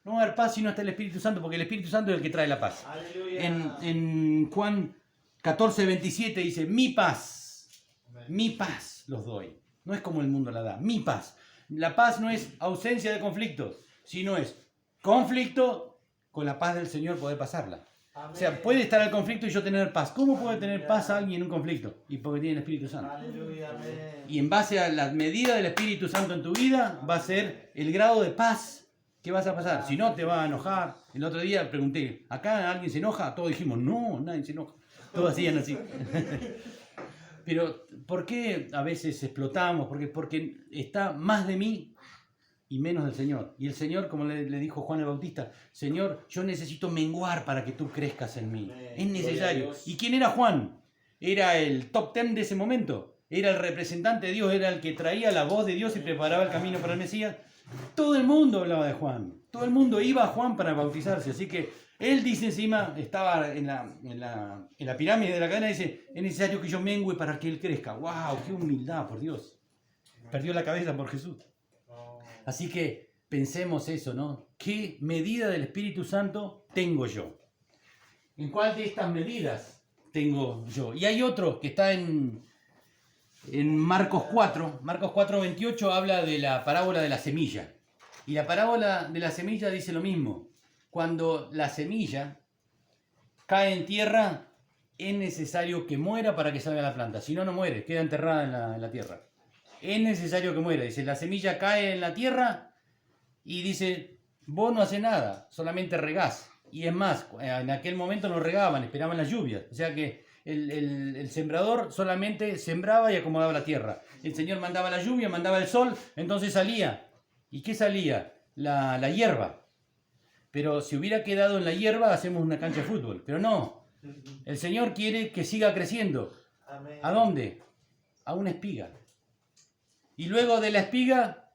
No va a haber paz si no está el Espíritu Santo, porque el Espíritu Santo es el que trae la paz. Aleluya. En Juan 14:27 dice, mi paz Amén. los doy. No es como el mundo la da, mi paz. La paz no es ausencia de conflictos, sino es conflicto con la paz del Señor poder pasarla. Amén. O sea, puede estar el conflicto y yo tener paz. ¿Cómo puede tener paz alguien en un conflicto? Y porque tiene el Espíritu Santo. Aleluya. Amén. Y en base a la medida del Espíritu Santo en tu vida, va a ser el grado de paz que vas a pasar. Si no, te va a enojar. El otro día pregunté, ¿acá alguien se enoja? Todos dijimos, no, nadie se enoja. Todos hacían así. Pero, ¿por qué a veces explotamos? Porque está más de mí y menos del Señor. Y el Señor, como le dijo Juan el Bautista, Señor, yo necesito menguar para que tú crezcas en mí. Amén. Es necesario. Gloria a Dios. ¿Y quién era Juan? Era el top 10 de ese momento. Era el representante de Dios, era el que traía la voz de Dios y preparaba el camino para el Mesías. Todo el mundo hablaba de Juan. Todo el mundo iba a Juan para bautizarse. Así que él dice encima, estaba en la pirámide de la cadena, dice, es necesario que yo mengüe para que él crezca. ¡Wow! ¡Qué humildad, por Dios! Perdió la cabeza por Jesús. Oh. Así que pensemos eso, ¿no? ¿Qué medida del Espíritu Santo tengo yo? ¿En cuál de estas medidas tengo yo? Y hay otro que está en Marcos 4. Marcos 4:28 habla de la parábola de la semilla. Y la parábola de la semilla dice lo mismo. Cuando la semilla cae en tierra, es necesario que muera para que salga la planta. Si no, no muere, queda enterrada en la tierra. Es necesario que muera. Dice, la semilla cae en la tierra y dice, vos no haces nada, solamente regás. Y es más, en aquel momento no regaban, esperaban las lluvias. O sea que el sembrador solamente sembraba y acomodaba la tierra. El Señor mandaba la lluvia, mandaba el sol, entonces salía. ¿Y qué salía? La hierba. Pero si hubiera quedado en la hierba, hacemos una cancha de fútbol. Pero no, el Señor quiere que siga creciendo. Amén. ¿A dónde? A una espiga. Y luego de la espiga,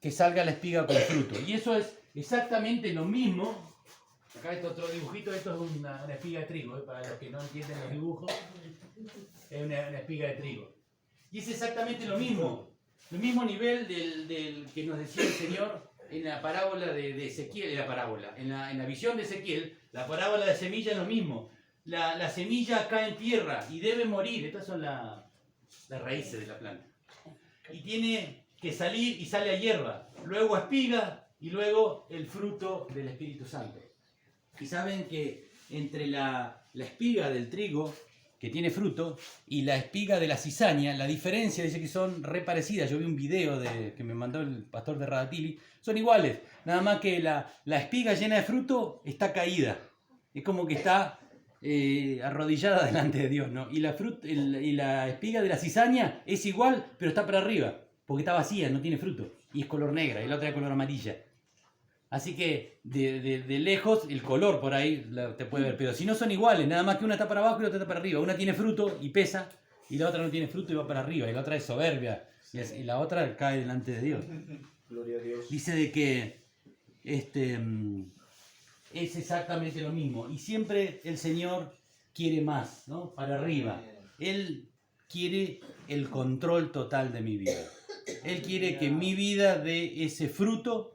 que salga la espiga con fruto. Y eso es exactamente lo mismo. Acá está otro dibujito, esto es una espiga de trigo, para los que no entienden los dibujos. Es una espiga de trigo. Y es exactamente lo mismo. El mismo nivel del que nos decía el Señor en la parábola de Ezequiel, en la visión de Ezequiel, la parábola de semilla es lo mismo. La semilla cae en tierra y debe morir. Estas son las raíces de la planta. Y tiene que salir y sale a hierba, luego a espiga y luego el fruto del Espíritu Santo. Y saben que entre la espiga del trigo que tiene fruto, y la espiga de la cizaña, la diferencia dice que son re parecidas. Yo vi un video que me mandó el pastor de Radatili, son iguales, nada más que la espiga llena de fruto está caída, es como que está arrodillada delante de Dios, ¿no? Y la espiga de la cizaña es igual, pero está para arriba, porque está vacía, no tiene fruto, y es color negra, y la otra es color amarilla. Así que de lejos el color por ahí te puede ver, pero si no son iguales, nada más que una está para abajo y la otra está para arriba. Una tiene fruto y pesa, y la otra no tiene fruto y va para arriba, y la otra es soberbia, y la otra cae delante de Dios. Gloria a Dios. Dice de que es exactamente lo mismo, y siempre el Señor quiere más, ¿no? Para arriba. Él quiere el control total de mi vida. Él quiere que mi vida dé ese fruto.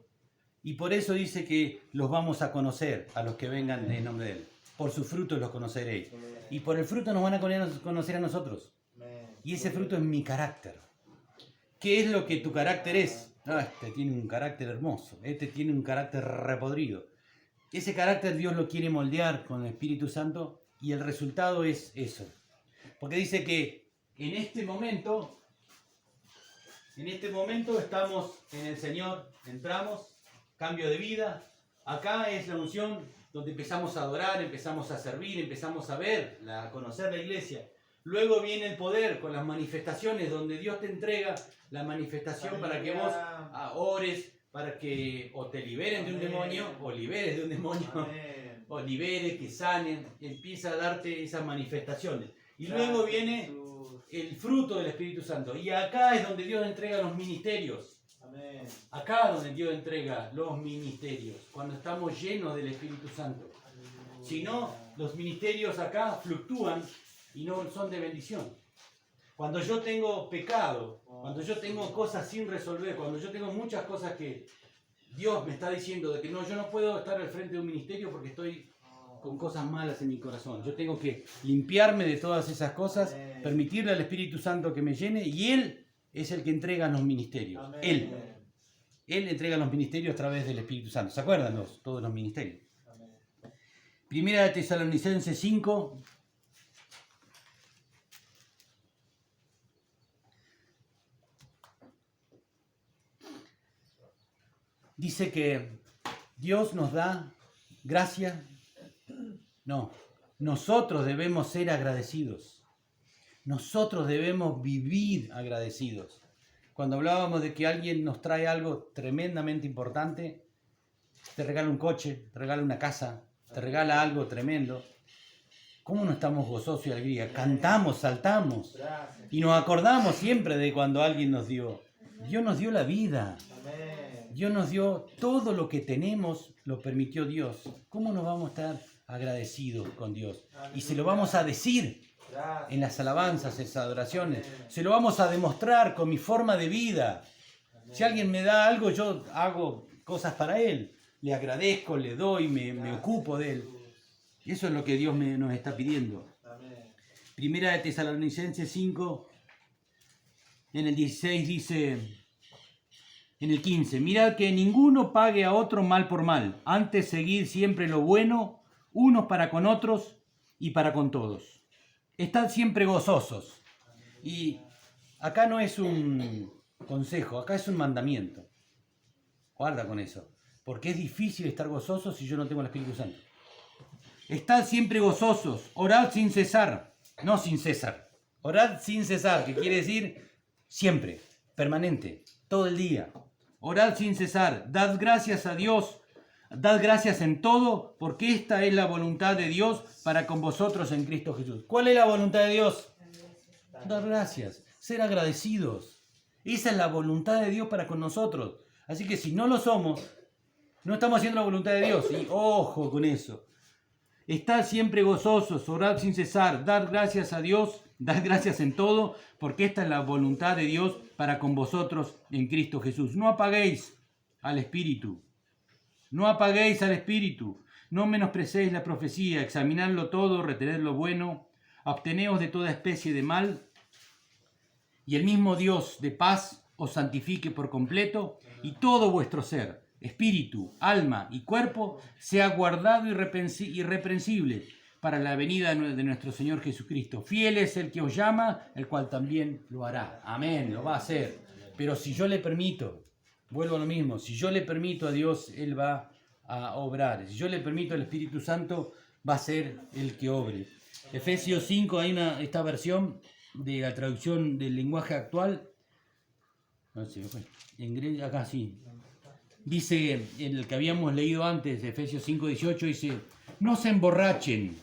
Y por eso dice que los vamos a conocer a los que vengan en nombre de Él. Por sus frutos los conoceréis. Y por el fruto nos van a conocer a nosotros. Y ese fruto es mi carácter. ¿Qué es lo que tu carácter es? Este tiene un carácter hermoso. Este tiene un carácter repodrido. Ese carácter Dios lo quiere moldear con el Espíritu Santo. Y el resultado es eso. Porque dice que en este momento estamos en el Señor. Entramos. Cambio de vida. Acá es la unción donde empezamos a adorar, empezamos a servir, empezamos a ver, a conocer la iglesia. Luego viene el poder con las manifestaciones, donde Dios te entrega la manifestación para que vos ores, para que o te liberen de un demonio, o liberes de un demonio, o liberes, que sanen. Empieza a darte esas manifestaciones. Y luego viene el fruto del Espíritu Santo. Y acá es donde Dios entrega los ministerios. Acá donde Dios entrega los ministerios, cuando estamos llenos del Espíritu Santo. Si no, los ministerios acá fluctúan y no son de bendición. Cuando yo tengo pecado, cuando yo tengo cosas sin resolver, cuando yo tengo muchas cosas que Dios me está diciendo de que no, yo no puedo estar al frente de un ministerio porque estoy con cosas malas en mi corazón. Yo tengo que limpiarme de todas esas cosas, permitirle al Espíritu Santo que me llene, y Él es el que entrega los ministerios. Él entrega los ministerios a través del Espíritu Santo. ¿Se acuerdan todos los ministerios? Primera de Tesalonicenses 5. Dice que Dios nos da gracia. No, nosotros debemos ser agradecidos. Nosotros debemos vivir agradecidos. Cuando hablábamos de que alguien nos trae algo tremendamente importante, te regala un coche, te regala una casa, te regala algo tremendo, ¿cómo no estamos gozosos y alegría? Cantamos, saltamos y nos acordamos siempre de cuando alguien nos dio. Dios nos dio la vida. Dios nos dio todo lo que tenemos, lo permitió Dios. ¿Cómo nos vamos a estar agradecidos con Dios? Y se lo vamos a decir en las alabanzas, en las adoraciones. Se lo vamos a demostrar con mi forma de vida. Si alguien me da algo, yo hago cosas para Él. Le agradezco, le doy, me ocupo de Él. Eso es lo que Dios nos está pidiendo. Primera de Tesalonicenses 5, en el 16 dice, en el 15, mirad que ninguno pague a otro mal por mal, antes seguid siempre lo bueno, unos para con otros y para con todos. Estad siempre gozosos. Y acá no es un consejo, acá es un mandamiento. Guarda con eso, porque es difícil estar gozoso si yo no tengo el Espíritu Santo. Estad siempre gozosos, orad sin cesar, no sin cesar. Orad sin cesar, que quiere decir siempre, permanente, todo el día. Orad sin cesar, dad gracias a Dios, dad gracias en todo, porque esta es la voluntad de Dios para con vosotros en Cristo Jesús. ¿Cuál es la voluntad de Dios? Dar gracias, ser agradecidos. Esa es la voluntad de Dios para con nosotros. Así que si no lo somos, no estamos haciendo la voluntad de Dios. Y ojo con eso. Estad siempre gozosos, orad sin cesar, dad gracias a Dios, dad gracias en todo, porque esta es la voluntad de Dios para con vosotros en Cristo Jesús. No apaguéis al Espíritu. No apaguéis al Espíritu. No menosprecéis la profecía. Examinadlo todo, retened lo bueno. Absteneos de toda especie de mal. Y el mismo Dios de paz os santifique por completo, y todo vuestro ser, espíritu, alma y cuerpo, sea guardado irreprensible para la venida de nuestro Señor Jesucristo. Fiel es el que os llama, el cual también lo hará. Amén, lo va a hacer. Pero si yo le permito, vuelvo a lo mismo, si yo le permito a Dios, Él va a obrar. Si yo le permito al Espíritu Santo, va a ser el que obre. Efesios 5, hay esta versión de la traducción del lenguaje actual. No sé, en acá sí. Dice, el que habíamos leído antes, Efesios 5, 18, dice, no se emborrachen,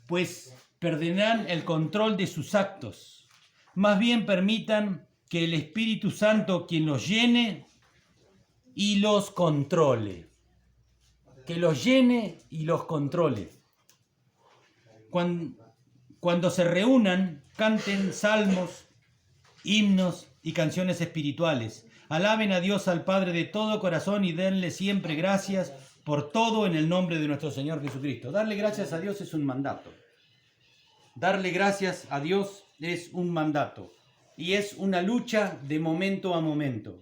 pues perderán el control de sus actos. Más bien permitan que el Espíritu Santo quien los llene y los controle. Que los llene y los controle. Cuando se reúnan, canten salmos, himnos y canciones espirituales. Alaben a Dios, al Padre de todo corazón, y denle siempre gracias por todo en el nombre de nuestro Señor Jesucristo. Darle gracias a Dios es un mandato. Darle gracias a Dios es un mandato. Y es una lucha de momento a momento.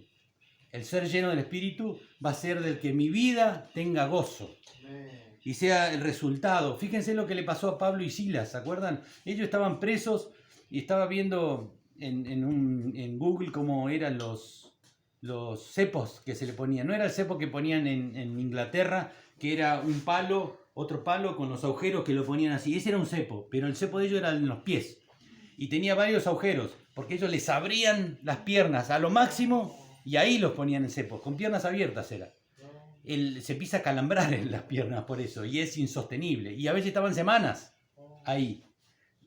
El ser lleno del Espíritu va a ser del que mi vida tenga gozo. Y sea el resultado. Fíjense lo que le pasó a Pablo y Silas, ¿se acuerdan? Ellos estaban presos y estaba viendo en Google cómo eran los cepos que se le ponían. No era el cepo que ponían en Inglaterra, que era un palo, otro palo con los agujeros que lo ponían así. Ese era un cepo, pero el cepo de ellos era en los pies. Y tenía varios agujeros, porque ellos les abrían las piernas a lo máximo y ahí los ponían en cepos, con piernas abiertas era. Se empieza a calambrar en las piernas por eso, y es insostenible. Y a veces estaban semanas ahí.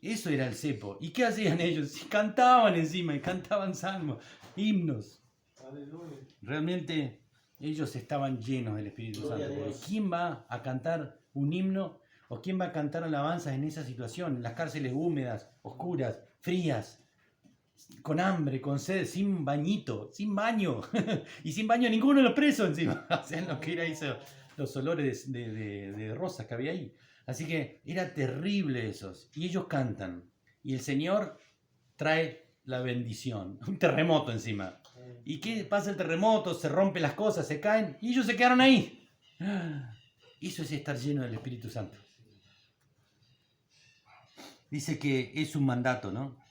Eso era el cepo. ¿Y qué hacían ellos? Cantaban encima, y cantaban salmos, himnos. Aleluya. Realmente ellos estaban llenos del Espíritu Santo. Porque ¿quién va a cantar un himno o quién va a cantar alabanzas en esa situación? En las cárceles húmedas, oscuras, frías, con hambre, con sed, sin bañito, sin baño. Y sin baño ninguno de los presos encima. Hacían lo que era eso, los olores de rosas que había ahí. Así que era terrible esos. Y ellos cantan. Y el Señor trae la bendición. Un terremoto encima. ¿Y qué pasa el terremoto? Se rompen las cosas, se caen. Y ellos se quedaron ahí. Eso es estar lleno del Espíritu Santo. Dice que es un mandato, ¿no?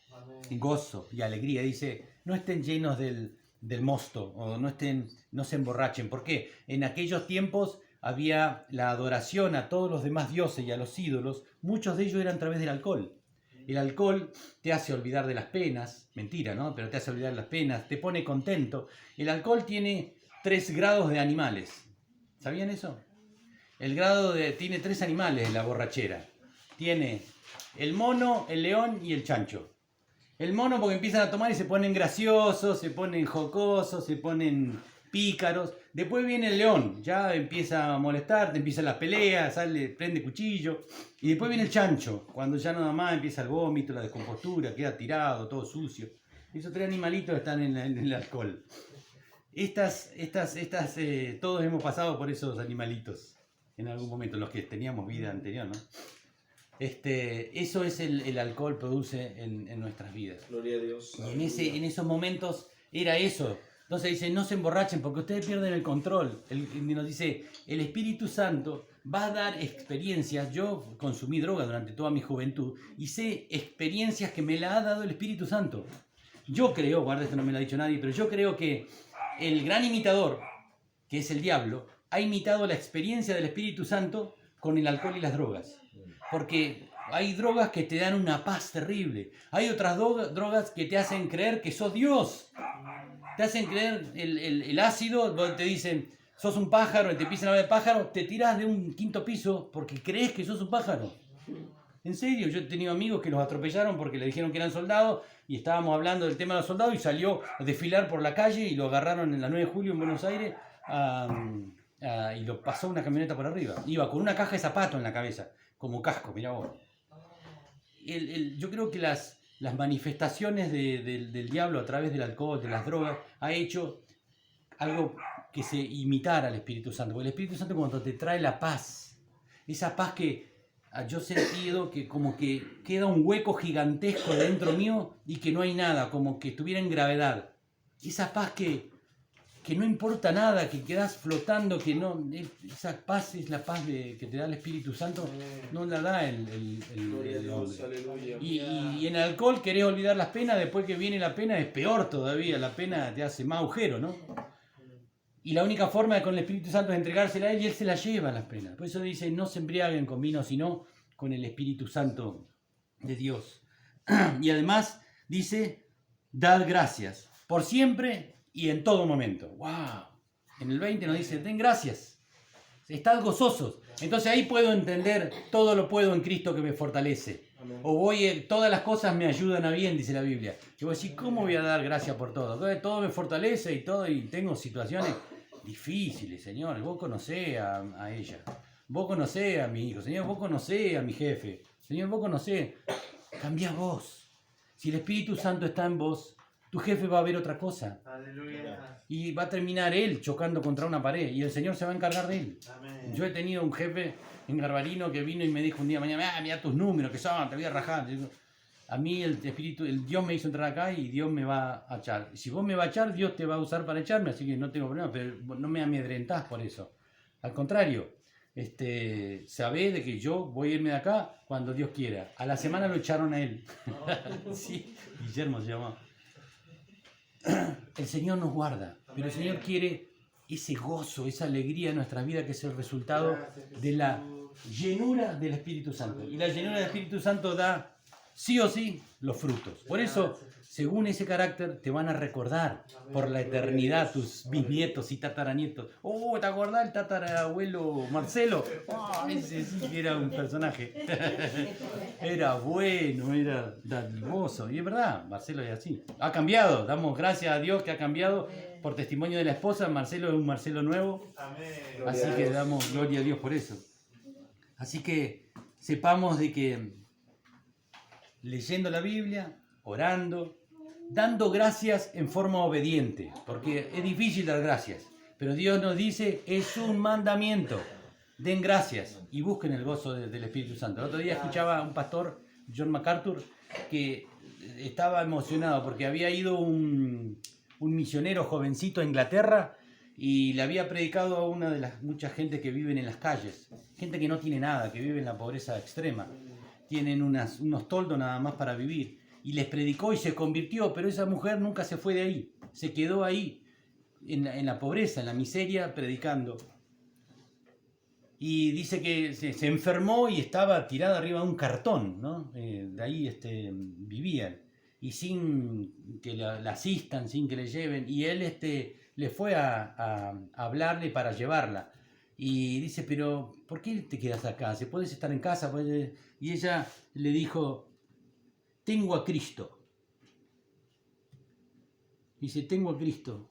Gozo y alegría. Dice, no estén llenos del mosto. O no se emborrachen. ¿Por qué? En aquellos tiempos había la adoración a todos los demás dioses y a los ídolos. Muchos de ellos eran a través del alcohol. El alcohol te hace olvidar de las penas, mentira, ¿no? Pero te hace olvidar de las penas, te pone contento. El alcohol tiene 3 grados de animales. ¿Sabían eso? Tiene 3 animales en la borrachera. Tiene el mono, el león y el chancho. El mono porque empiezan a tomar y se ponen graciosos, se ponen jocosos, se ponen pícaros. Después viene el león, ya empieza a molestarte, empiezan las peleas, prende cuchillo. Y después viene el chancho, cuando ya nada más empieza el vómito, la descompostura, queda tirado, todo sucio. Esos 3 animalitos están en el alcohol. Todos hemos pasado por esos animalitos en algún momento, los que teníamos vida anterior, ¿no? Eso es el alcohol produce en nuestras vidas. Gloria a Dios. Y en esos momentos era eso. Entonces dice, no se emborrachen porque ustedes pierden el control. Nos dice, el Espíritu Santo va a dar experiencias. Yo consumí droga durante toda mi juventud y sé experiencias que me la ha dado el Espíritu Santo. Yo creo, guarda, esto no me lo ha dicho nadie, pero yo creo que el gran imitador, que es el diablo, ha imitado la experiencia del Espíritu Santo con el alcohol y las drogas. Porque hay drogas que te dan una paz terrible. Hay otras drogas que te hacen creer que sos Dios. Te hacen creer el ácido, donde te dicen, sos un pájaro, y te empiezan a hablar de pájaro, te tirás de un 5.º piso porque crees que sos un pájaro. En serio, yo he tenido amigos que los atropellaron porque le dijeron que eran soldados y estábamos hablando del tema de los soldados y salió a desfilar por la calle y lo agarraron en la 9 de julio en Buenos Aires y lo pasó una camioneta por arriba. Iba con una caja de zapatos en la cabeza, como casco, mirá vos. Yo creo que las manifestaciones del diablo a través del alcohol, de las drogas, ha hecho algo que se imitara al Espíritu Santo. Porque el Espíritu Santo cuando te trae la paz, esa paz que yo he sentido que como que queda un hueco gigantesco dentro mío y que no hay nada, como que estuviera en gravedad. Esa paz que que no importa nada, que quedás flotando, que no, esa paz es la paz que te da el Espíritu Santo, no la da Gloria a el Dios, hombre. aleluya. Y en el alcohol querés olvidar las penas, después que viene la pena es peor todavía, la pena te hace más agujero, ¿no? Y la única forma con el Espíritu Santo es entregársela a Él y Él se la lleva las penas. Por eso dice, no se embriaguen con vino, sino con el Espíritu Santo de Dios. Y además dice, dad gracias, por siempre y en todo momento. ¡Wow! En el 20 nos dice, den gracias, estad gozosos. Entonces ahí puedo entender, todo lo puedo en Cristo que me fortalece. Amén. O todas las cosas me ayudan a bien, dice la Biblia. Yo voy a decir, ¿cómo voy a dar gracias por todo? Todo me fortalece y todo, y tengo situaciones difíciles, Señor. Vos conocés a ella. Vos conocés a mi hijo. Señor, vos conocés a mi jefe. Señor, vos conocés. Cambia vos. Si el Espíritu Santo está en vos, tu jefe va a ver otra cosa. Aleluya. Y va a terminar él chocando contra una pared. Y el Señor se va a encargar de él. Amén. Yo he tenido un jefe en Garbarino que vino y me dijo un día mañana, mira tus números que son, te voy a rajar. Digo, a mí el Espíritu, el Dios me hizo entrar acá y Dios me va a echar. Si vos me vas a echar, Dios te va a usar para echarme, así que no tengo problema, pero no me amedrentás por eso. Al contrario, sabé de que yo voy a irme de acá cuando Dios quiera. A la semana lo echaron a él. Sí, Guillermo se llamaba. El Señor nos guarda, pero el Señor quiere ese gozo, esa alegría en nuestra vida que es el resultado de la llenura del Espíritu Santo. Y la llenura del Espíritu Santo da sí o sí los frutos. Por eso, según ese carácter, te van a recordar por la eternidad tus bisnietos y tataranietos. Oh, ¿te acordás del tatarabuelo Marcelo? Oh, ese sí que era un personaje. Era bueno, era dadivoso. Y es verdad, Marcelo es así. Ha cambiado, damos gracias a Dios que ha cambiado. Por testimonio de la esposa, Marcelo es un Marcelo nuevo. Amén. Así que damos gloria a Dios por eso. Así que sepamos de que leyendo la Biblia, orando, dando gracias en forma obediente, porque es difícil dar gracias, pero Dios nos dice, es un mandamiento, den gracias y busquen el gozo del Espíritu Santo. El otro día escuchaba a un pastor, John MacArthur, que estaba emocionado porque había ido un misionero jovencito a Inglaterra y le había predicado a una de las muchas gente que viven en las calles, gente que no tiene nada, que vive en la pobreza extrema. Tienen unos toldos nada más para vivir. Y les predicó y se convirtió, pero esa mujer nunca se fue de ahí. Se quedó ahí, en la pobreza, en la miseria, predicando. Y dice que se enfermó y estaba tirada arriba de un cartón, ¿no? De ahí vivían. Y sin que la asistan, sin que le lleven. Y él le fue a hablarle para llevarla. Y dice, pero ¿por qué te quedas acá? ¿Se puedes estar en casa? Y ella le dijo, tengo a Cristo. Dice, tengo a Cristo.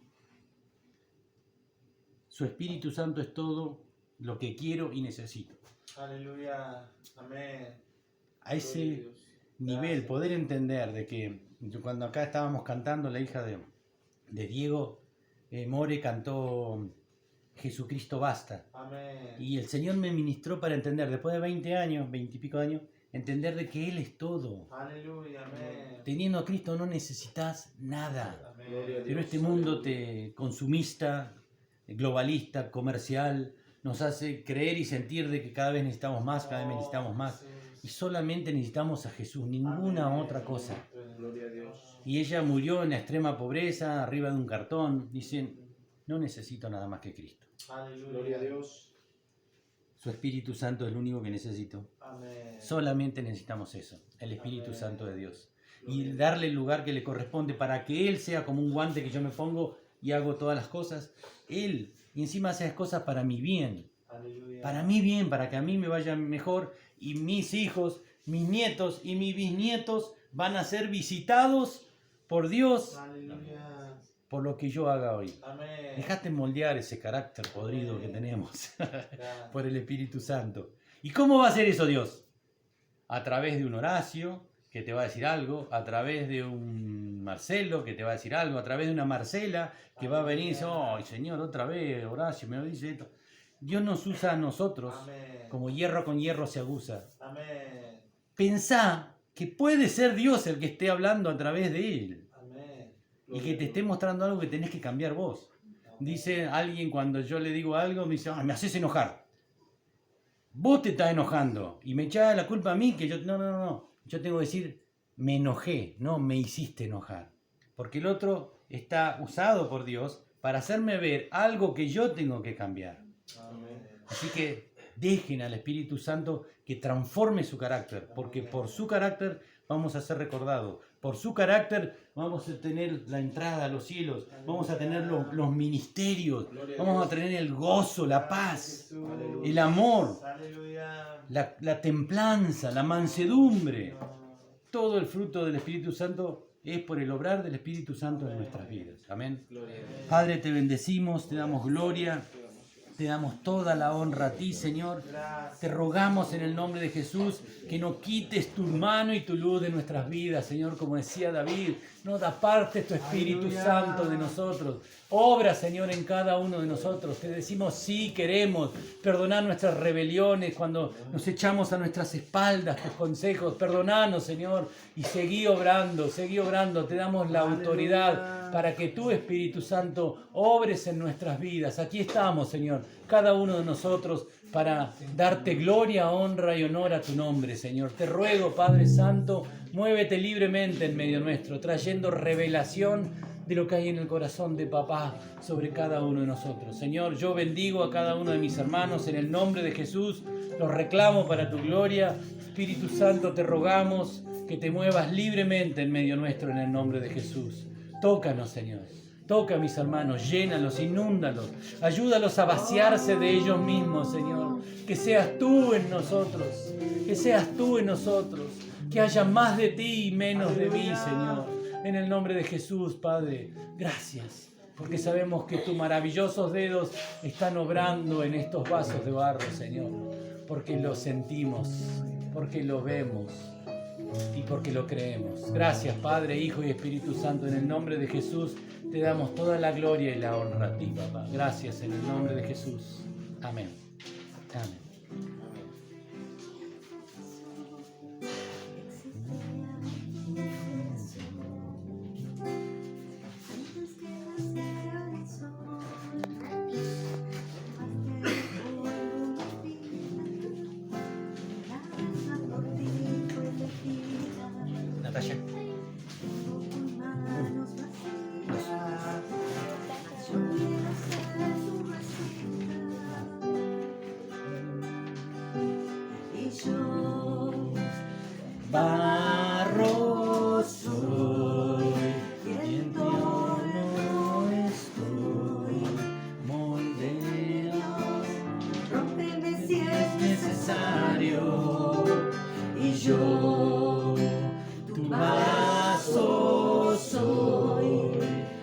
Su Espíritu Santo es todo lo que quiero y necesito. Aleluya. Amén. A ese nivel, poder entender de que cuando acá estábamos cantando, la hija de Diego More cantó Jesucristo basta. Amén. Y el Señor me ministró para entender, después de 20 años, 20 y pico de años, entender de que Él es todo. Aleluya. Amén. Teniendo a Cristo no necesitas nada. Amén. Gloria a Dios. Pero este mundo consumista, globalista, comercial, nos hace creer y sentir de que cada vez necesitamos más, cada vez necesitamos más. Y solamente necesitamos a Jesús, ninguna otra cosa. Gloria a Dios. Y ella murió en la extrema pobreza, arriba de un cartón. Dicen, no necesito nada más que Cristo. Aleluya. Gloria a Dios. Su Espíritu Santo es lo único que necesito. Amén. Solamente necesitamos eso, el Espíritu Amén. Santo de Dios. Y darle el lugar que le corresponde para que Él sea como un guante que yo me pongo y hago todas las cosas. Él, y encima hace las cosas para mi bien. Aleluya. Para mi bien, para que a mí me vaya mejor. Y mis hijos, mis nietos y mis bisnietos van a ser visitados por Dios Aleluya. por lo que yo haga hoy. Amén. Dejate moldear ese carácter podrido que tenemos Gracias. por el Espíritu Santo. ¿Y cómo va a hacer eso Dios? A través de un Horacio que te va a decir algo, a través de un Marcelo que te va a decir algo, a través de una Marcela que va a venir y dice, ¡ay, Señor, otra vez Horacio me dice esto! Dios nos usa a nosotros Amén. como hierro con hierro se aguza. Amén. Pensá que puede ser Dios el que esté hablando a través de él Amén. y que te esté mostrando algo que tenés que cambiar vos. dice alguien cuando yo le digo algo, me dice, me haces enojar. Vos te estás enojando y me echás la culpa a mí, que yo, no. Yo tengo que decir, me enojé, no me hiciste enojar. Porque el otro está usado por Dios para hacerme ver algo que yo tengo que cambiar. Amén. Así que dejen al Espíritu Santo que transforme su carácter, porque por su carácter vamos a ser recordados. Por su carácter vamos a tener la entrada a los cielos, vamos a tener los ministerios, vamos a tener el gozo, la paz, Jesús. el amor, Aleluya. la templanza, la mansedumbre. Todo el fruto del Espíritu Santo es por el obrar del Espíritu Santo en nuestras vidas. Amén. Gloria a Dios. Padre, te bendecimos, te damos gloria, te damos toda la honra a ti, Señor. Gracias. Te rogamos en el nombre de Jesús que no quites tu mano y tu luz de nuestras vidas, Señor, como decía David. No te apartes tu Espíritu Aleluya. Santo de nosotros. Obra, Señor, en cada uno de nosotros. Te decimos sí, queremos perdonar nuestras rebeliones cuando nos echamos a nuestras espaldas tus consejos. Perdonanos, Señor, y seguí obrando, seguí obrando. Te damos la autoridad para que tu Espíritu Santo obres en nuestras vidas. Aquí estamos, Señor, cada uno de nosotros para darte gloria, honra y honor a tu nombre, Señor. Te ruego, Padre Santo, muévete libremente en medio nuestro, trayendo revelación de lo que hay en el corazón de Papá sobre cada uno de nosotros. Señor, yo bendigo a cada uno de mis hermanos en el nombre de Jesús, los reclamo para tu gloria. Espíritu Santo, te rogamos que te muevas libremente en medio nuestro en el nombre de Jesús. Tócanos, Señor. Toca a mis hermanos, llénalos, inúndalos, ayúdalos a vaciarse de ellos mismos, Señor. Que seas tú en nosotros, que seas tú en nosotros, que haya más de ti y menos de mí, Señor. En el nombre de Jesús, Padre, gracias, porque sabemos que tus maravillosos dedos están obrando en estos vasos de barro, Señor, porque lo sentimos, porque lo vemos y porque lo creemos. Gracias, Padre, Hijo y Espíritu Santo, en el nombre de Jesús te damos toda la gloria y la honra a ti, papá. Gracias en el nombre de Jesús. Amén. Amén. Natasha. Barro soy, y en tu no estoy, moldea, Rómpeme si es necesario, y yo, tu vaso soy,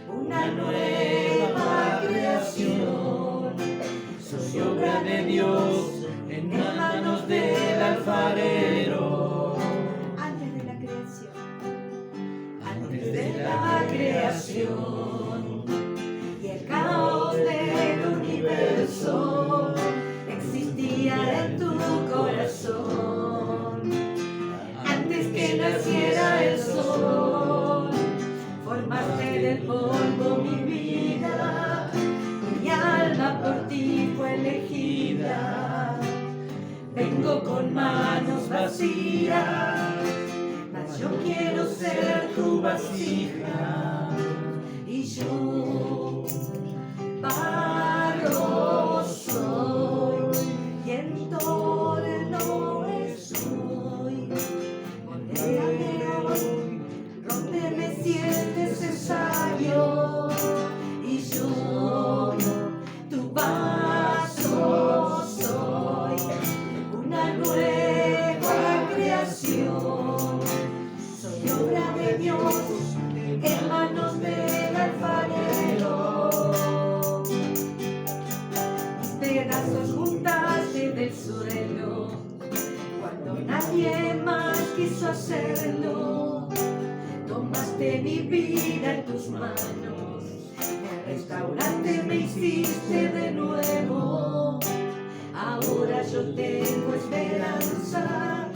una nueva creación, soy obra de Dios en manos del alfarero. Antes de la creación y el caos del universo existía en tu corazón. Antes que naciera el sol, formaste del polvo mi vida, y mi alma por ti fue elegida. Vengo con manos vacías, mas yo quiero ser tu vasija, y yo barro soy, y en todo no estoy. Moldéame hoy, rómpeme si es necesario, y yo tu vaso soy, una nueva creación. Soy obra de Dios en manos del alfarero. Mis pedazos juntaste del suelo cuando nadie más quiso hacerlo. Tomaste mi vida en tus manos, me restauraste, me hiciste de nuevo. Ahora yo tengo esperanza,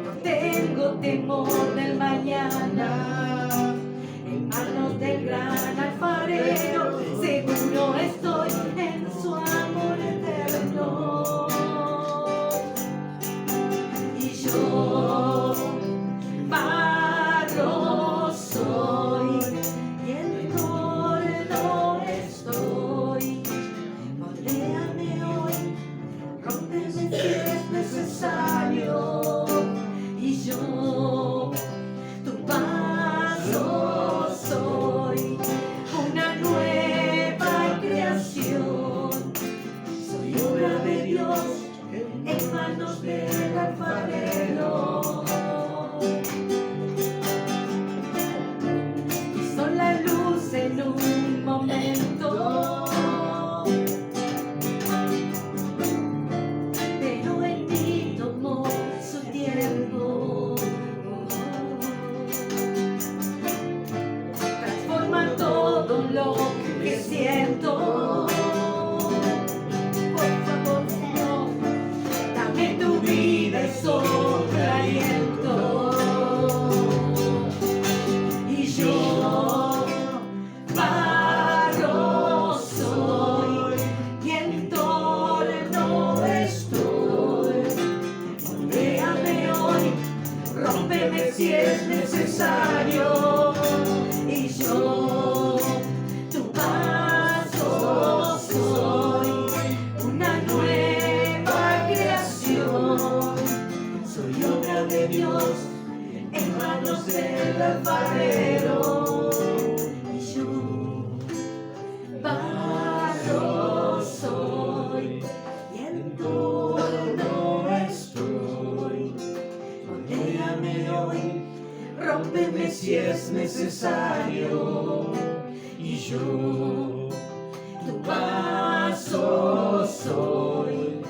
no tengo temor del mañana. En manos del gran alfarero seguro estoy. rómpeme si es necesario, y yo tu vaso soy, una nueva creación. Soy obra de Dios en manos del alfarero. Hizo la luz en un momento, pero en mí tomó su tiempo. Transforma todo lo que siento. Por favor, Señor, dame tu vida y sopla aliento. Y yo barro soy y en torno estoy. Moldéame hoy, rómpeme si es necesario, y yo tu vaso soy, una nueva creación. Soy obra de Dios en manos del alfarero, y yo barro soy y en torno estoy. Moldéame hoy, rómpeme si es necesario, y yo tu vaso soy,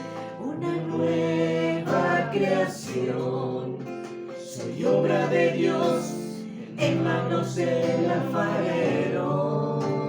una nueva creación. Soy obra de Dios en manos del alfarero.